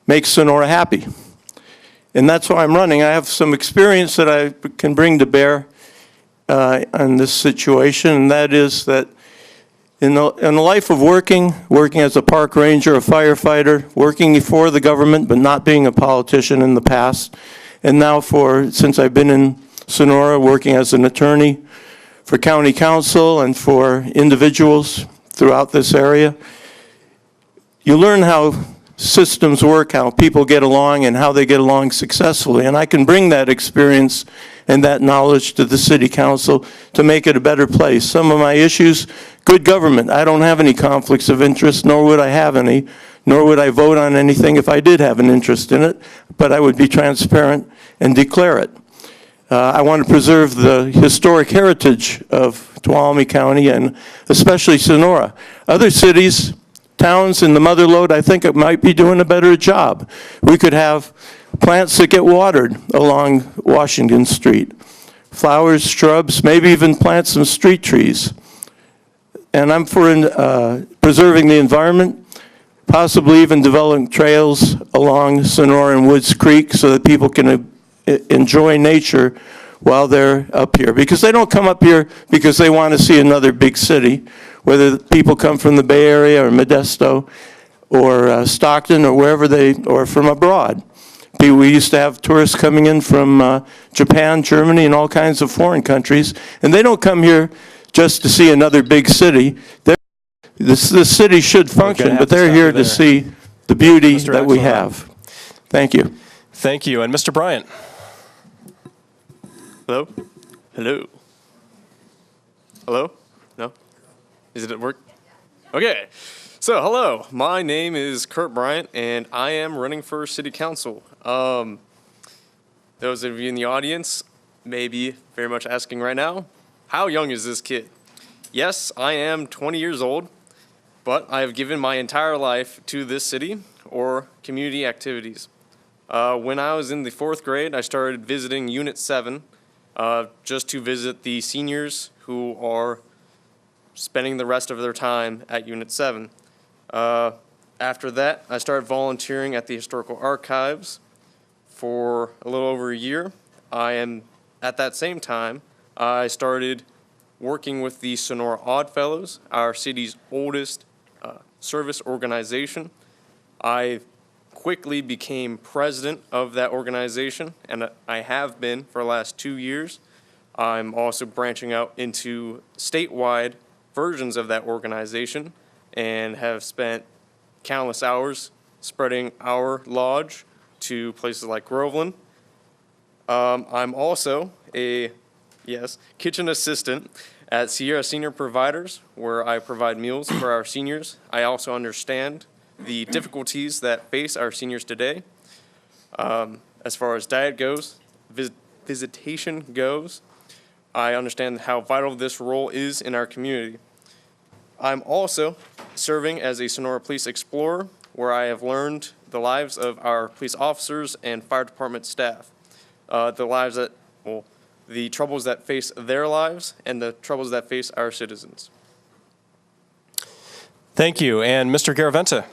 make Sonora happy. And that's why I'm running. I have some experience that I can bring to bear on this situation, and that is that in the life of working as a park ranger, a firefighter, working for the government but not being a politician in the past, and now since I've been in Sonora, working as an attorney for county council and for individuals throughout this area, you learn how systems work, how people get along, and how they get along successfully. And I can bring that experience and that knowledge to the city council to make it a better place. Some of my issues, good government. I don't have any conflicts of interest, nor would I have any, nor would I vote on anything if I did have an interest in it, but I would be transparent and declare it. I want to preserve the historic heritage of Tuolumne County and especially Sonora. Other cities, towns in the mother lode, I think it might be doing a better job. We could have plants that get watered along Washington Street, flowers, shrubs, maybe even plant some street trees. And I'm for preserving the environment, possibly even developing trails along Sonora and Woods Creek so that people can enjoy nature while they're up here. Because they don't come up here because they want to see another big city, whether people come from the Bay Area or Modesto or Stockton or wherever or from abroad. We used to have tourists coming in from Japan, Germany, and all kinds of foreign countries, and they don't come here just to see another big city. The city should function, but they're here to see the beauty that we have. Thank you. Thank you. And Mr. Bryant. Hello? Hello? Hello? No? Is it at work? Okay. So, hello. My name is Kurt Bryant, and I am running for city council. Those of you in the audience may be very much asking right now, how young is this kid? Yes, I am 20 years old, but I have given my entire life to this city or community activities. When I was in the 4th grade, I started visiting Unit 7 just to visit the seniors who are spending the rest of their time at Unit 7. After that, I started volunteering at the Historical Archives for a little over a year. At that same time, I started working with the Sonora Oddfellows, our city's oldest service organization. I quickly became president of that organization, and I have been for the last 2 years. I'm also branching out into statewide versions of that organization and have spent countless hours spreading our lodge to places like Groveland. I'm also a kitchen assistant at Sierra Senior Providers, where I provide meals for our seniors. I also understand the difficulties that face our seniors today. As far as diet goes, visitation goes, I understand how vital this role is in our community. I'm also serving as a Sonora Police Explorer, where I have learned the lives of our police officers and fire department staff, the troubles that face their lives and the troubles that face our citizens. Thank you. And Mr. Garaventa.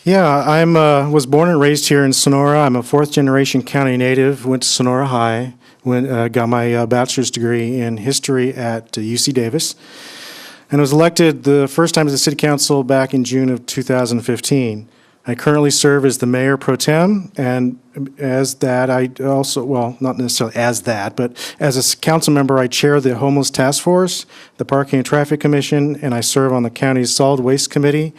Yeah, I was born and raised here in Sonora. I'm a 4th-generation county native, went to Sonora High, got my bachelor's degree in history at UC Davis, and was elected the first time to the city council back in June of 2015. I currently serve as the mayor pro tem, and as that, I also, well, not necessarily as that, but as a council member, I chair the Homeless Task Force, the Parking and Traffic Commission, and I serve on the county's Solid Waste Committee,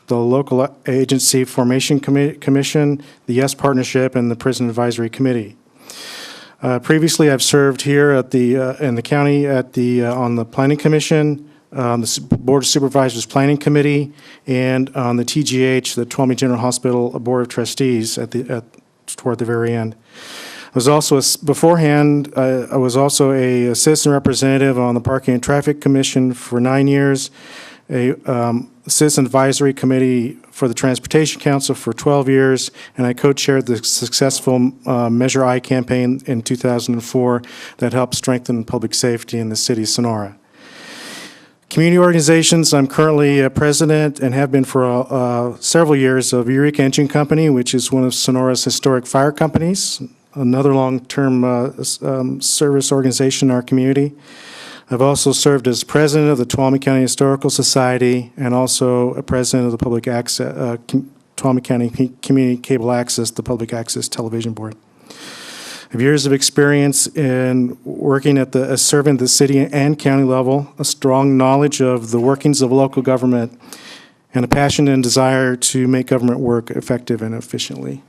the Local Agency Formation Commission, the Yes Partnership, and the Prison Advisory Committee. Previously, I've served here in the county on the Planning Commission, the Board of Supervisors Planning Committee, and on the TGH, the Tuolumne General Hospital Board of Trustees toward the very end. I was also, beforehand, I was also a citizen representative on the Parking and Traffic Commission for 9 years, a Citizen Advisory Committee for the Transportation Council for 12 years, and I co-chaired the successful Measure I campaign in 2004 that helped strengthen public safety in the city of Sonora. Community organizations, I'm currently president and have been for several years of Eureka Engine Company, which is one of Sonora's historic fire companies, another long-term service organization in our community. I've also served as president of the Tuolumne County Historical Society and also a president of the Public Access, Tuolumne County Community Cable Access, the Public Access Television Board. I have years of experience in working at serving the city and county level, a strong knowledge of the workings of local government, and a passion and desire to make government work effective and efficiently.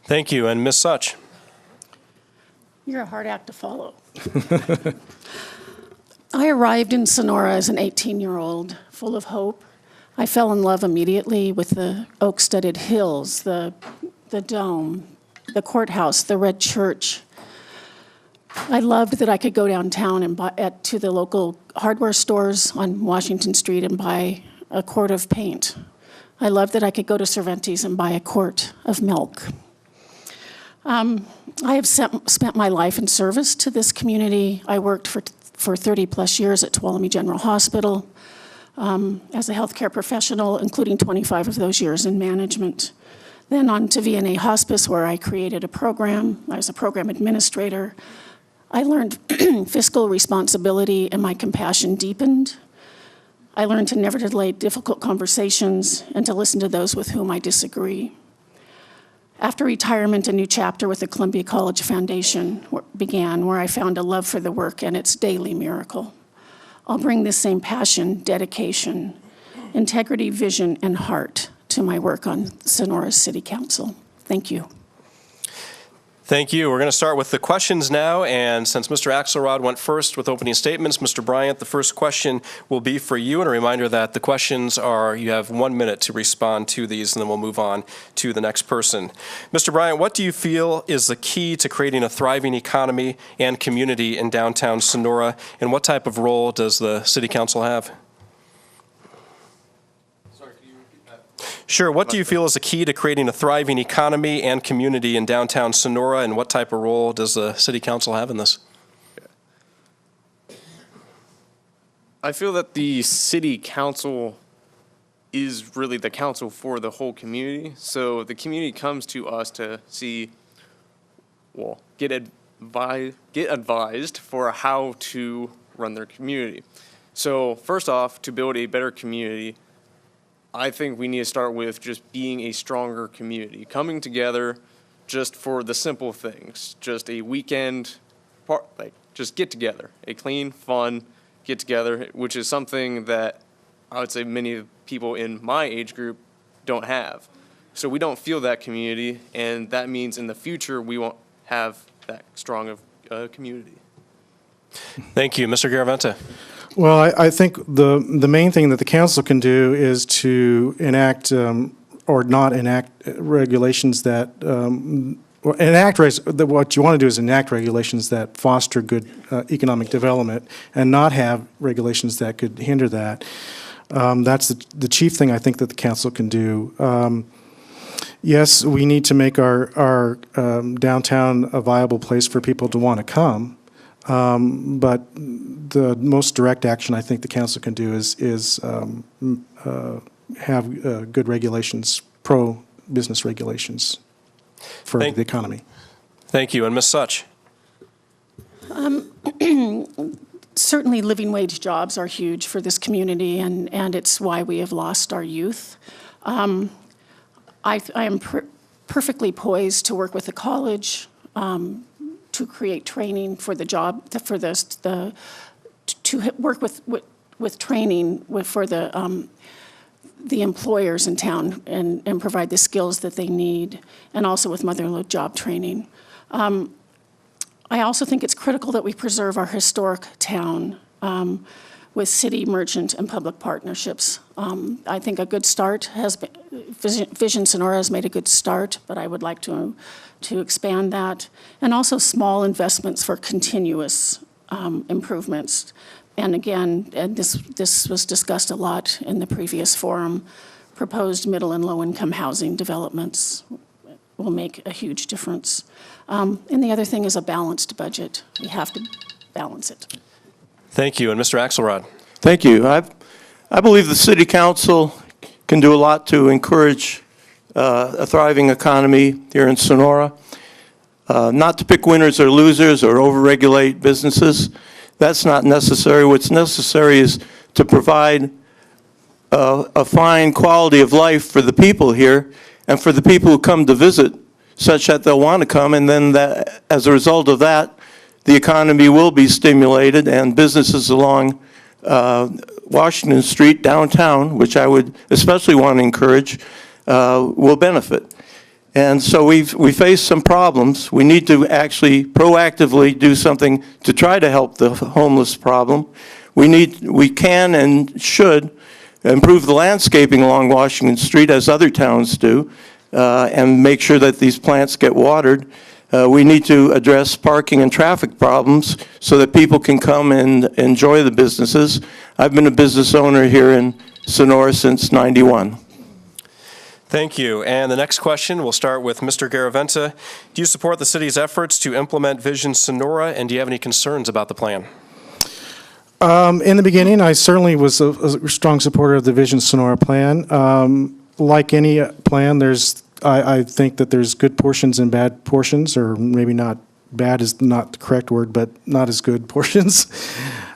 Thank you. And Ms. Such. You're a hard act to follow. I arrived in Sonora as an 18-year-old, full of hope. I fell in love immediately with the oak-studded hills, the dome, the courthouse, the red church. I loved that I could go downtown and to the local hardware stores on Washington Street and buy a quart of paint. I loved that I could go to Cervantes and buy a quart of milk. I have spent my life in service to this community. I worked for 30 plus years at Tuolumne General Hospital as a healthcare professional, including 25 of those years in management. Then on to VNA Hospice, where I created a program. I was a program administrator. I learned fiscal responsibility, and my compassion deepened. I learned to never delay difficult conversations and to listen to those with whom I disagree. After retirement, a new chapter with the Columbia College Foundation began, where I found a love for the work and its daily miracle. I'll bring this same passion, dedication, integrity, vision, and heart to my work on Sonora City Council. Thank you. Thank you. We're going to start with the questions now, and since Mr. Axelrod went first with opening statements, Mr. Bryant, the first question will be for you, and a reminder that the questions are, you have 1 minute to respond to these, and then we'll move on to the next person. Mr. Bryant, what do you feel is the key to creating a thriving economy and community in downtown Sonora, and what type of role does the City Council have? Sure. What do you feel is the key to creating a thriving economy and community in downtown Sonora, and what type of role does the City Council have in this? I feel that the City Council is really the council for the whole community. So the community comes to us to see, well, get advised for how to run their community. So first off, to build a better community, I think we need to start with just being a stronger community, coming together just for the simple things, just a weekend, just get together, a clean, fun get together, which is something that I would say many people in my age group don't have. So we don't feel that community, and that means in the future we won't have that strong of a community. Thank you. Mr. Garaventa. Well, I think the main thing that the council can do is to enact or not enact regulations that what you want to do is enact regulations that foster good economic development and not have regulations that could hinder that. That's the chief thing I think that the council can do. Yes, we need to make our downtown a viable place for people to want to come. But the most direct action I think the council can do is have good regulations, pro-business regulations for the economy. Thank you. And Ms. Such? Certainly living wage jobs are huge for this community, and it's why we have lost our youth. I am perfectly poised to work with the college, to create training for the job, to work with training for the employers in town and provide the skills that they need, and also with mother-in-law job training. I also think it's critical that we preserve our historic town. with city, merchant, and public partnerships. I think a good start has been, Vision Sonora has made a good start, but I would like to expand that. And also small investments for continuous improvements. And again, and this was discussed a lot in the previous forum, proposed middle and low-income housing developments will make a huge difference. And the other thing is a balanced budget. We have to balance it. Thank you. And Mr. Axelrod. Thank you. I believe the City Council can do a lot to encourage a thriving economy here in Sonora. Not to pick winners or losers or overregulate businesses. That's not necessary. What's necessary is to provide a fine quality of life for the people here and for the people who come to visit, such that they'll want to come, and then that, as a result of that, the economy will be stimulated and businesses along Washington Street downtown, which I would especially want to encourage, will benefit. And so we face some problems. We need to actually proactively do something to try to help the homeless problem. We can and should improve the landscaping along Washington Street, as other towns do, and make sure that these plants get watered. We need to address parking and traffic problems so that people can come and enjoy the businesses. I've been a business owner here in Sonora since '91. Thank you. And the next question, we'll start with Mr. Garaventa. Do you support the city's efforts to implement Vision Sonora, and do you have any concerns about the plan? In the beginning, I certainly was a strong supporter of the Vision Sonora plan. Like any plan, I think that there's good portions and bad portions, or maybe not, bad is not the correct word, but not as good portions.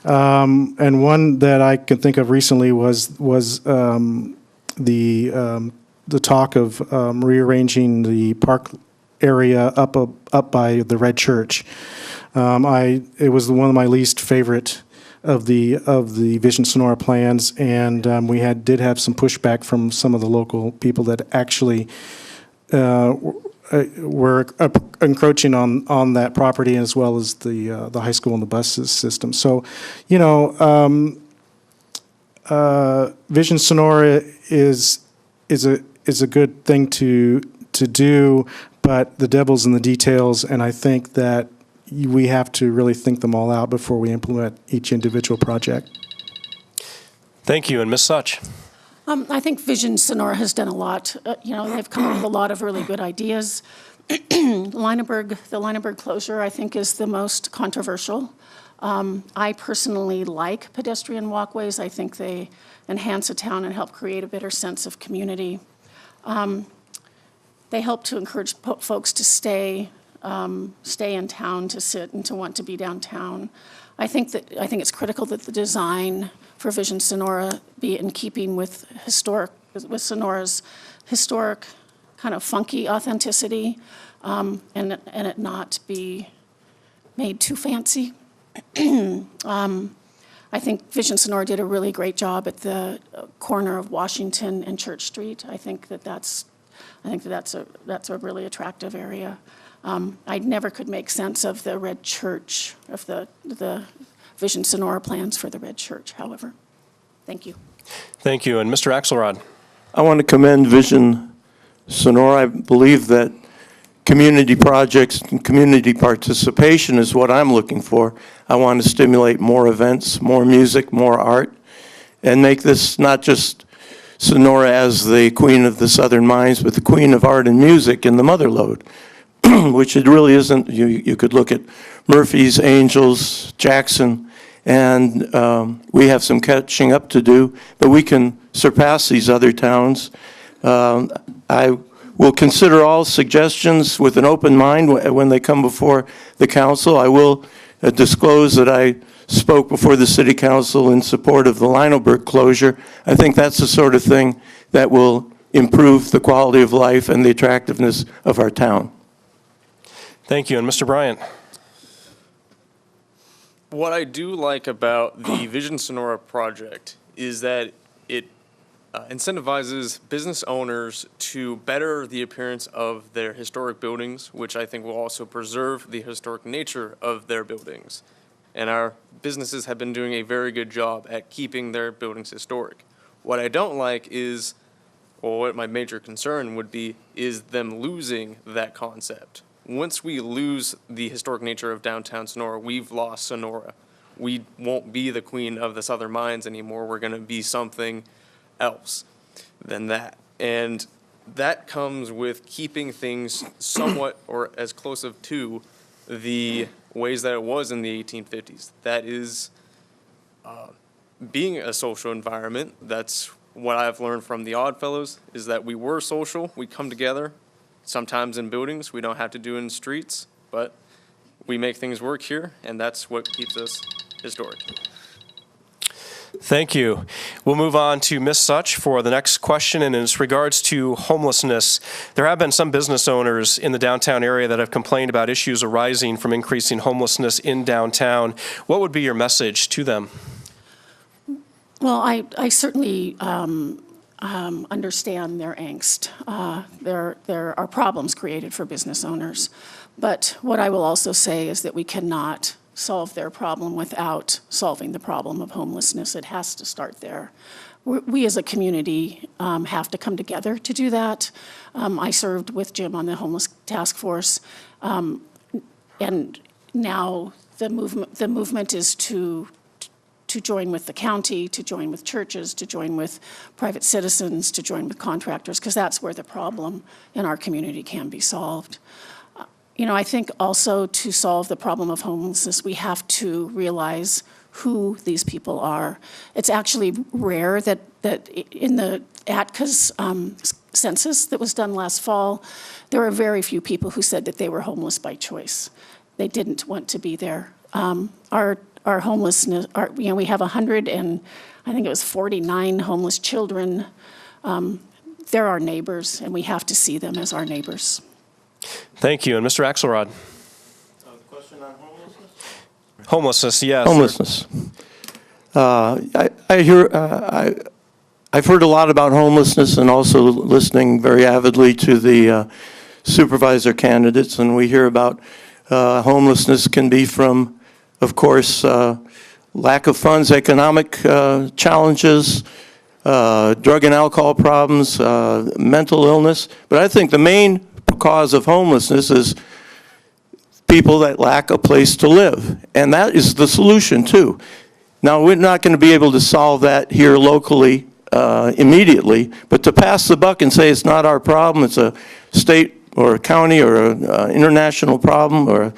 And one that I can think of recently was the talk of rearranging the park area up by the Red Church. It was one of my least favorite of the Vision Sonora plans, and we did have some pushback from some of the local people that actually were encroaching on that property, as well as the high school and the bus system. So, you know, Vision Sonora is a good thing to do, but the devil's in the details, and I think that we have to really think them all out before we implement each individual project. Thank you. And Ms. Such. I think Vision Sonora has done a lot. They've come up with a lot of really good ideas. The Lineberg closure, I think, is the most controversial. I personally like pedestrian walkways. I think they enhance a town and help create a better sense of community. They help to encourage folks to stay in town, to sit, and to want to be downtown. I think it's critical that the design for Vision Sonora be in keeping with Sonora's historic, kind of funky authenticity, and it not be made too fancy. I think Vision Sonora did a really great job at the corner of Washington and Church Street. I think that's a really attractive area. I never could make sense of the Red Church, of the Vision Sonora plans for the Red Church, however. Thank you. Thank you. And Mr. Axelrod. I want to commend Vision Sonora. I believe that community projects and community participation is what I'm looking for. I want to stimulate more events, more music, more art, and make this not just Sonora as the queen of the Southern Mines, but the queen of art and music in the mother lode, which it really isn't. You could look at Murphy's, Angels, Jackson, and we have some catching up to do, but we can surpass these other towns. I will consider all suggestions with an open mind when they come before the council. I will disclose that I spoke before the city council in support of the Lineberg closure. I think that's the sort of thing that will improve the quality of life and the attractiveness of our town. Thank you. And Mr. Bryant. What I do like about the Vision Sonora project is that it incentivizes business owners to better the appearance of their historic buildings, which I think will also preserve the historic nature of their buildings. and our businesses have been doing a very good job at keeping their buildings historic. What I don't like is, or what my major concern would be, is them losing that concept. Once we lose the historic nature of downtown Sonora, we've lost Sonora. We won't be the queen of the Southern Mines anymore. We're going to be something else than that. And that comes with keeping things somewhat or as close of to the ways that it was in the 1850s. That is being a social environment. That's what I've learned from the Oddfellows, is that we were social. We come together, sometimes in buildings. We don't have to do it in streets, but we make things work here, and that's what keeps us historic. Thank you. We'll move on to Ms. Such for the next question, and in regards to homelessness, there have been some business owners in the downtown area that have complained about issues arising from increasing homelessness in downtown. What would be your message to them? Well, I certainly understand their angst. There are problems created for business owners. But what I will also say is that we cannot solve their problem without solving the problem of homelessness. It has to start there. We as a community have to come together to do that. I served with Jim on the homeless task force, and now the movement is to join with the county, to join with churches, to join with private citizens, to join with contractors, because that's where the problem in our community can be solved. I think also to solve the problem of homelessness, we have to realize who these people are. It's actually rare that in the ATCA's census that was done last fall, there were very few people who said that they were homeless by choice. They didn't want to be there. Our homelessness, we have 49 homeless children. They're our neighbors, and we have to see them as our neighbors. Thank you. And Mr. Axelrod? The question on homelessness? Homelessness, yes. Homelessness. I've heard a lot about homelessness and also listening very avidly to the supervisor candidates, and we hear about homelessness can be from, of course, lack of funds, economic challenges, drug and alcohol problems, mental illness. But I think the main cause of homelessness is people that lack a place to live. And that is the solution, too. Now, we're not going to be able to solve that here locally immediately, but to pass the buck and say it's not our problem, it's a state or a county or an international problem or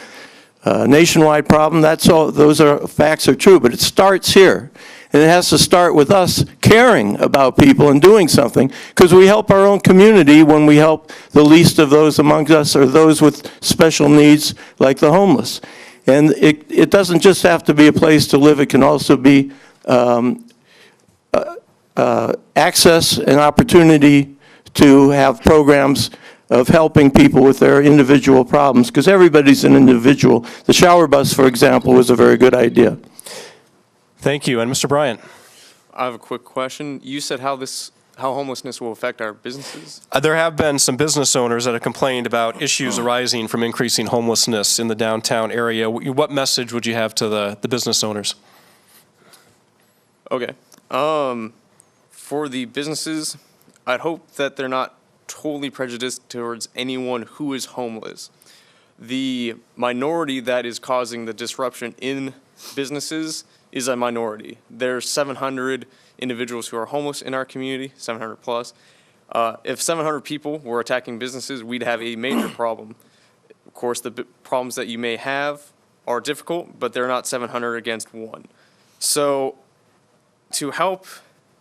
a nationwide problem, that's all. Those facts are true, but it starts here. And it has to start with us caring about people and doing something, because we help our own community when we help the least of those among us or those with special needs like the homeless. And it doesn't just have to be a place to live. It can also be access and opportunity to have programs of helping people with their individual problems, because everybody's an individual. The shower bus, for example, was a very good idea. Thank you. And Mr. Bryant? I have a quick question. You said how homelessness will affect our businesses? There have been some business owners that have complained about issues arising from increasing homelessness in the downtown area. What message would you have to the business owners? Okay. For the businesses, I'd hope that they're not totally prejudiced towards anyone who is homeless. The minority that is causing the disruption in businesses is a minority. There's 700 individuals who are homeless in our community, 700 plus. If 700 people were attacking businesses, we'd have a major problem. Of course, the problems that you may have are difficult, but they're not 700 against one. So to help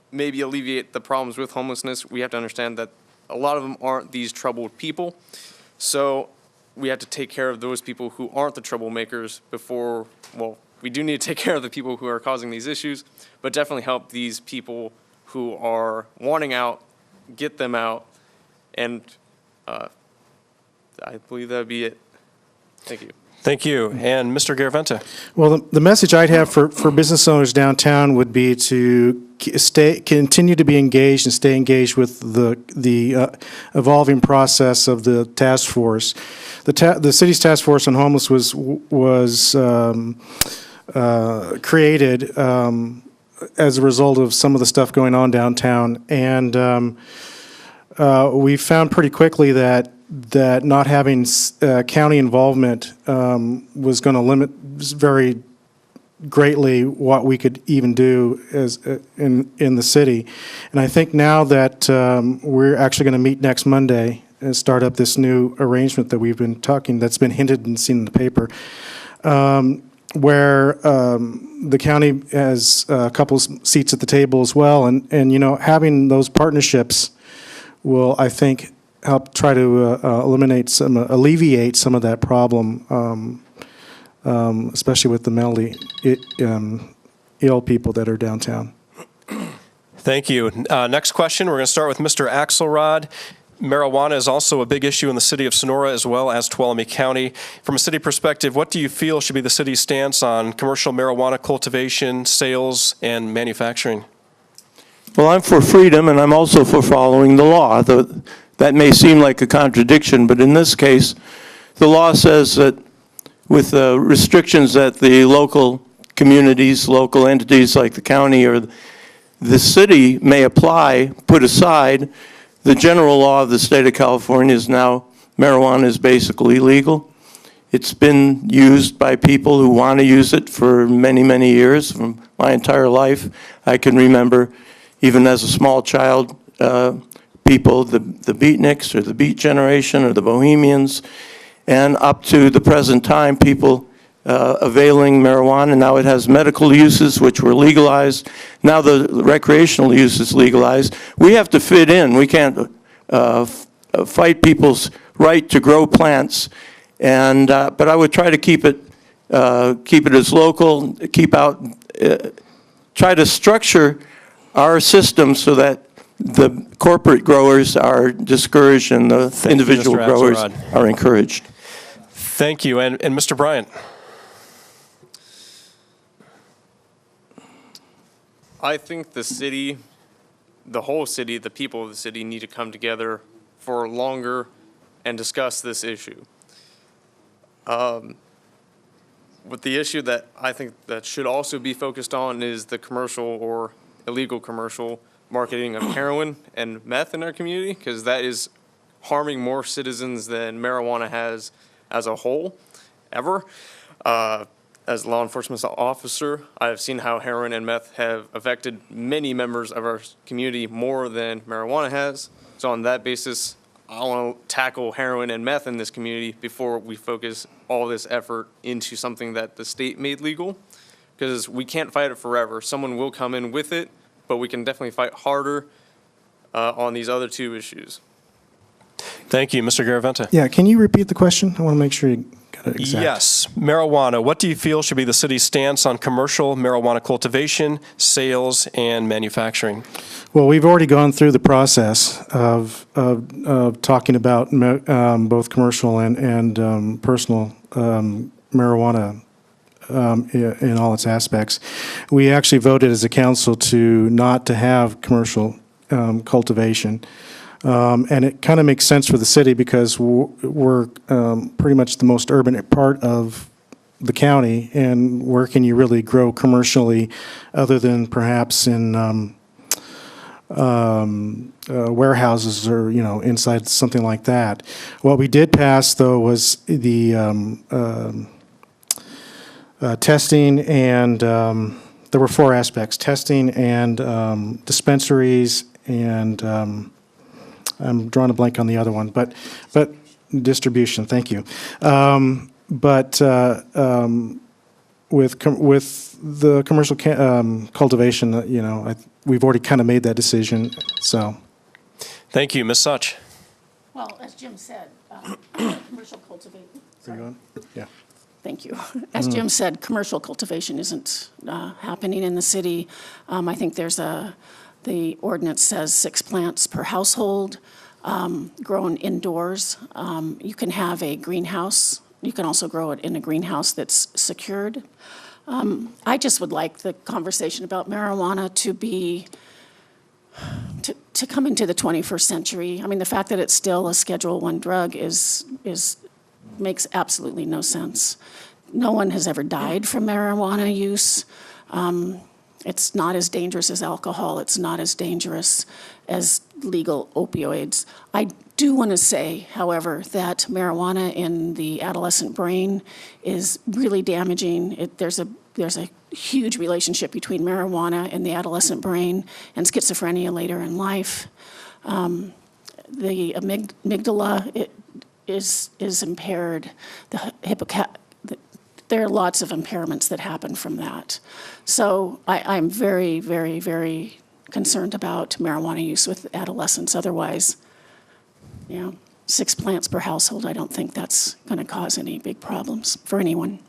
maybe alleviate the problems with homelessness, we have to understand that a lot of them aren't these troubled people. So we have to take care of those people who aren't the troublemakers before, well, we do need to take care of the people who are causing these issues, but definitely help these people who are wanting out, get them out, and I believe that would be it. Thank you. Thank you. And Mr. Garaventa? Well, the message I'd have for business owners downtown would be to continue to be engaged and stay engaged with the evolving process of the task force. The city's task force on homeless was created as a result of some of the stuff going on downtown. And we found pretty quickly that not having county involvement was going to limit very greatly what we could even do as in the city. And I think now that we're actually going to meet next Monday and start up this new arrangement that we've been talking, that's been hinted and seen in the paper, where the county has a couple seats at the table as well, and you know, having those partnerships will, I think, help try to alleviate some of that problem, especially with the mentally ill people that are downtown. Thank you. Next question, we're going to start with Mr. Axelrod. Marijuana is also a big issue in the city of Sonora as well as Tuolumne County. From a city perspective, what do you feel should be the city's stance on commercial marijuana cultivation, sales, and manufacturing? Well, I'm for freedom, and I'm also for following the law. That may seem like a contradiction, but in this case, the law says that with restrictions that the local communities, local entities like the county or the city may apply, put aside, the general law of the state of California is now marijuana is basically legal. It's been used by people who want to use it for many, many years, from my entire life. I can remember, even as a small child, people, the beatniks or the beat generation or the bohemians, and up to the present time, people availing marijuana. Now it has medical uses, which were legalized. Now the recreational use is legalized. We have to fit in. We can't fight people's right to grow plants. And but I would try to keep it as local. Try to structure our system so that the corporate growers are discouraged and the individual growers are encouraged. Thank you. And Mr. Bryant. I think the city, the whole city, the people of the city need to come together for longer and discuss this issue. But the issue that I think that should also be focused on is the commercial or illegal commercial marketing of heroin and meth in our community, because that is harming more citizens than marijuana has as a whole, ever. As a law enforcement officer, I have seen how heroin and meth have affected many members of our community more than marijuana has. So on that basis, I want to tackle heroin and meth in this community before we focus all this effort into something that the state made legal, because we can't fight it forever. Someone will come in with it, but we can definitely fight harder on these other two issues. Thank you, Mr. Garaventa. Yeah, can you repeat the question? I want to make sure you got it exact. Yes, marijuana. What do you feel should be the city's stance on commercial marijuana cultivation, sales, and manufacturing? Well, we've already gone through the process of talking about both commercial and personal marijuana in all its aspects. We actually voted as a council not to have commercial cultivation. And it kind of makes sense for the city because we're pretty much the most urban part of the county, and where can you really grow commercially other than perhaps in warehouses or, you know, inside something like that. What we did pass, though, was the testing, and there were 4 aspects: testing and dispensaries, and I'm drawing a blank on the other one, but distribution. Thank you. With the commercial cultivation, you know, we've already kind of made that decision. So, thank you, Ms. Such. Well, as Jim said, commercial cultivation. Yeah. Thank you. As Jim said, commercial cultivation isn't happening in the city. I think the ordinance says 6 plants per household, grown indoors. You can have a greenhouse. You can also grow it in a greenhouse that's secured. I just would like the conversation about marijuana to come into the 21st century. I mean, the fact that it's still a Schedule I drug makes absolutely no sense. No one has ever died from marijuana use. It's not as dangerous as alcohol. It's not as dangerous as legal opioids. I do want to say, however, that marijuana in the adolescent brain is really damaging. There's a huge relationship between marijuana and the adolescent brain and schizophrenia later in life. The amygdala is impaired. There are lots of impairments that happen from that. So I'm very, very, very concerned about marijuana use with adolescents. Otherwise, 6 plants per household, I don't think that's going to cause any big problems for anyone.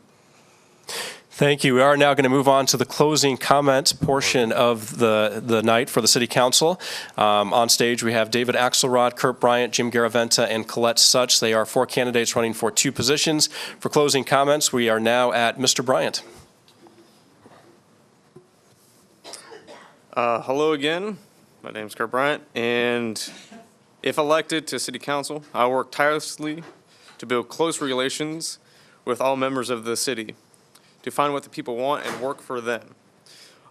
Thank you. We are now going to move on to the closing comment portion of the night for the City Council. On stage, we have David Axelrod, Kurt Bryant, Jim Garaventa, and Colette Such. They are 4 candidates running for 2 positions. For closing comments, we are now at Mr. Bryant. Hello again. My name is Kurt Bryant, and if elected to City Council, I will work tirelessly to build close relations with all members of the city, to find what the people want and work for them.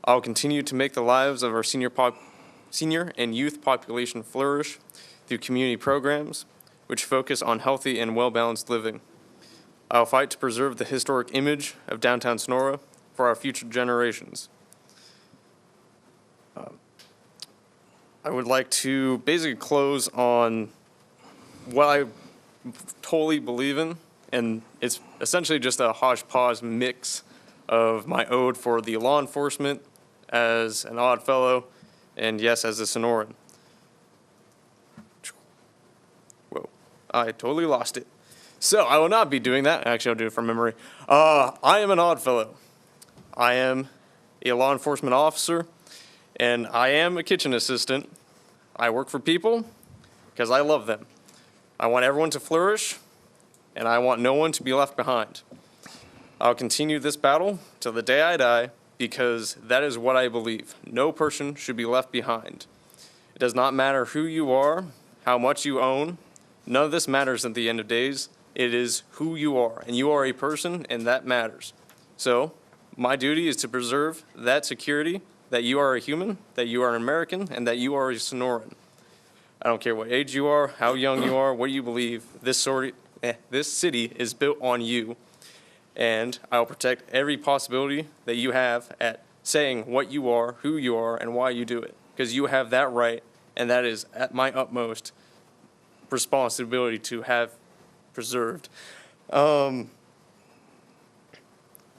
I will continue to make the lives of our senior and youth population flourish through community programs which focus on healthy and well-balanced living. I will fight to preserve the historic image of downtown Sonora for our future generations. I would like to basically close on what I totally believe in, and it's essentially just a hodgepodge mix of my ode for the law enforcement as an odd fellow, and yes, as a Sonoran. Whoa, I totally lost it. So I will not be doing that. Actually, I'll do it from memory. I am an odd fellow. I am a law enforcement officer, and I am a kitchen assistant. I work for people because I love them. I want everyone to flourish, and I want no one to be left behind. I'll continue this battle till the day I die because that is what I believe. No person should be left behind. It does not matter who you are, how much you own. None of this matters at the end of days. It is who you are, and you are a person, and that matters. So my duty is to preserve that security, that you are a human, that you are an American, and that you are a Sonoran. I don't care what age you are, how young you are, what you believe. This city is built on you, and I will protect every possibility that you have at saying what you are, who you are, and why you do it, because you have that right, and that is at my utmost responsibility to have preserved.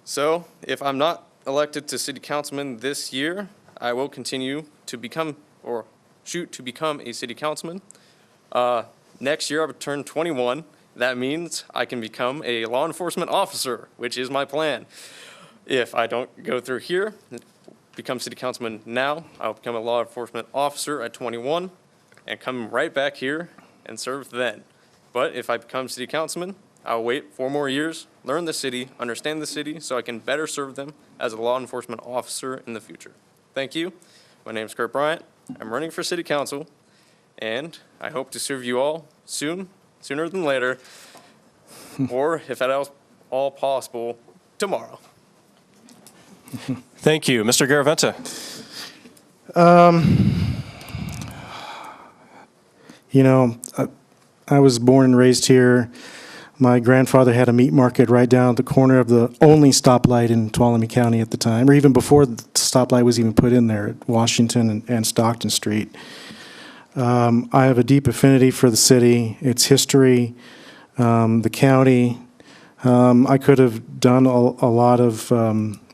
So if I'm not elected to city councilman this year, I will continue to become, or shoot to become, a city councilman. Next year I will turn 21. That means I can become a law enforcement officer, which is my plan. If I don't go through here, become city councilman now, I'll become a law enforcement officer at 21 and come right back here and serve then. But if I become city councilman, I'll wait 4 more years, learn the city, understand the city, so I can better serve them as a law enforcement officer in the future. Thank you. My name is Kurt Bryant. I'm running for city council, and I hope to serve you all soon, sooner than later, or if at all possible, tomorrow. Thank you. Mr. Garaventa. I was born and raised here. My grandfather had a meat market right down at the corner of the only stoplight in Tuolumne County at the time, or even before the stoplight was even put in there at Washington and Stockton Street. I have a deep affinity for the city, its history, the county. I could have done a lot of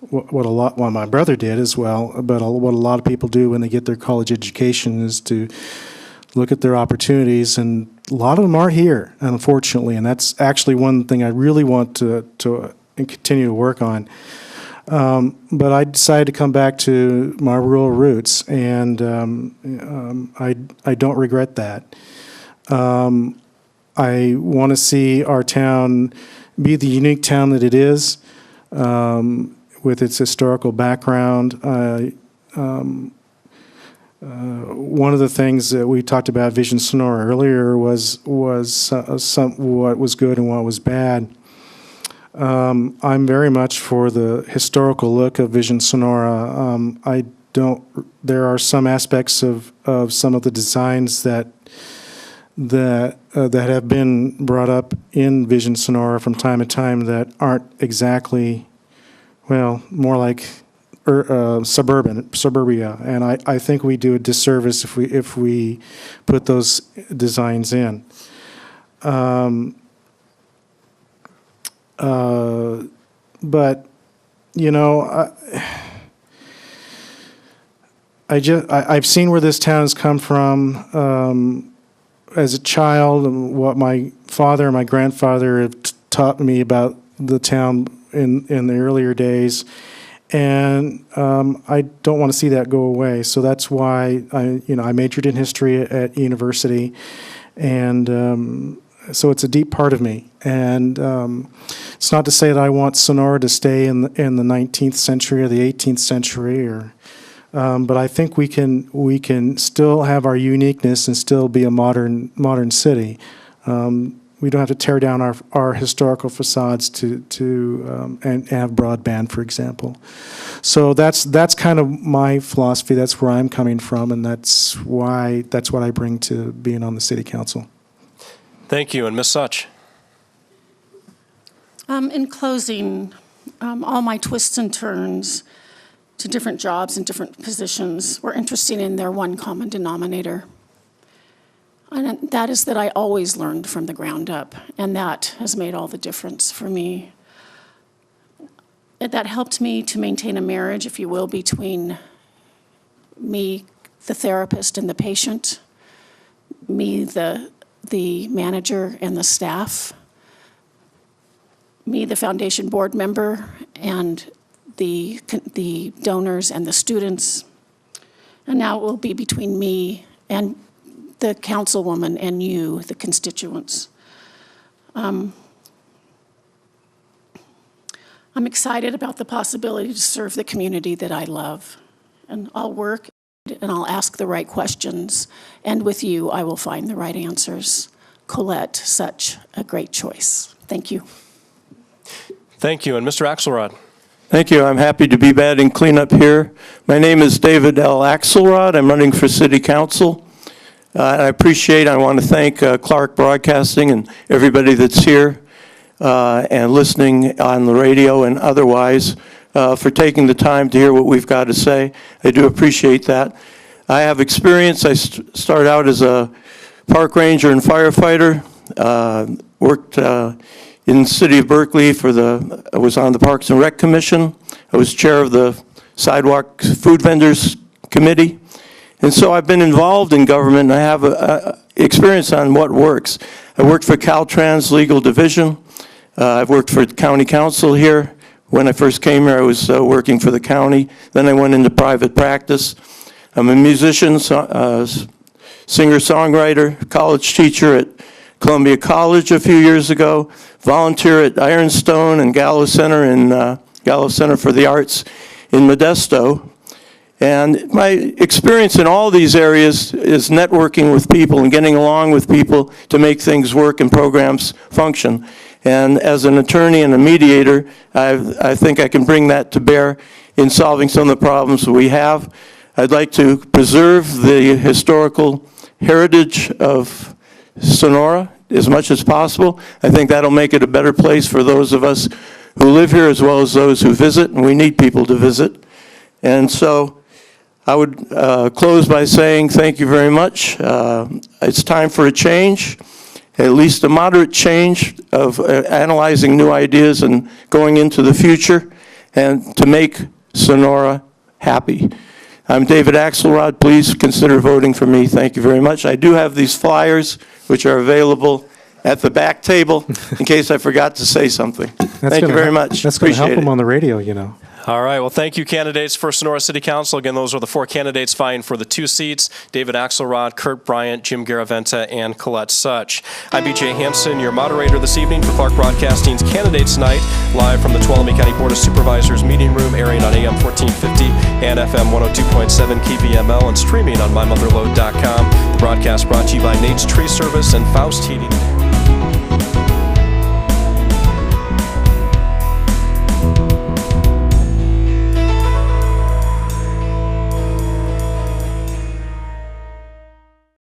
what my brother did as well, but what a lot of people do when they get their college education is to look at their opportunities, and a lot of them are here, unfortunately, and that's actually one thing I really want to continue to work on. But I decided to come back to my rural roots, and I don't regret that. I want to see our town be the unique town that it is, with its historical background. One of the things that we talked about Vision Sonora earlier was what was good and what was bad. I'm very much for the historical look of Vision Sonora. There are some aspects of some of the designs that have been brought up in Vision Sonora from time to time that aren't exactly, well, more like suburbia, and I think we do a disservice if we put those designs in. But you know, I've seen where this town has come from as a child, and what my father and my grandfather have taught me about the town in the earlier days, and I don't want to see that go away. So that's why I majored in history at university, and so it's a deep part of me. And it's not to say that I want Sonora to stay in the 19th century or the 18th century, but I think we can still have our uniqueness and still be a modern city. We don't have to tear down our historical facades and have broadband, for example. So that's kind of my philosophy. That's where I'm coming from, and that's what I bring to being on the city council. Thank you, and Ms. Such. In closing, all my twists and turns to different jobs and different positions were interesting in their one common denominator. And that is that I always learned from the ground up, and that has made all the difference for me. That helped me to maintain a marriage, if you will, between me, the therapist, and the patient, me, the manager, and the staff, me, the foundation board member, and the donors and the students. And now it will be between me and the councilwoman and you, the constituents. I'm excited about the possibility to serve the community that I love. And I'll work and I'll ask the right questions. And with you, I will find the right answers. Colette, such a great choice. Thank you. Thank you. And Mr. Axelrod. Thank you. I'm happy to be batting cleanup here. My name is David L. Axelrod. I'm running for City Council. I want to thank Clarke Broadcasting and everybody that's here and listening on the radio and otherwise for taking the time to hear what we've got to say. I do appreciate that. I have experience. I started out as a park ranger and firefighter, worked in the city of Berkeley I was on the Parks and Rec Commission. I was chair of the Sidewalk Food Vendors Committee. And so I've been involved in government, and I have experience on what works. I worked for Caltrans Legal Division. I've worked for county council here. When I first came here, I was working for the county. Then I went into private practice. I'm a musician, singer-songwriter, college teacher at Columbia College a few years ago, volunteer at Ironstone and Gallo Center for the Arts in Modesto. And my experience in all these areas is networking with people and getting along with people to make things work and programs function. And as an attorney and a mediator, I think I can bring that to bear in solving some of the problems that we have. I'd like to preserve the historical heritage of Sonora as much as possible. I think that'll make it a better place for those of us who live here as well as those who visit, and we need people to visit. And so I would close by saying thank you very much. It's time for a change, at least a moderate change of analyzing new ideas and going into the future, and to make Sonora happy. I'm David Axelrod. Please consider voting for me. Thank you very much. I do have these flyers, which are available at the back table in case I forgot to say something. Thank you very much. That's going to help them on the radio, you know. All right. Well, thank you, candidates for Sonora City Council. Again, those are the 4 candidates vying for the 2 seats: David Axelrod, Kurt Bryant, Jim Garaventa, and Colette Such. I'm BJ Hansen, your moderator this evening for Clarke Broadcasting's Candidates Night, live from the Tuolumne County Board of Supervisors meeting room, airing on AM 1450 and FM 102.7 KVML, and streaming on mymotherlode.com. The broadcast brought to you by Nate's Tree Service and Faust Heating.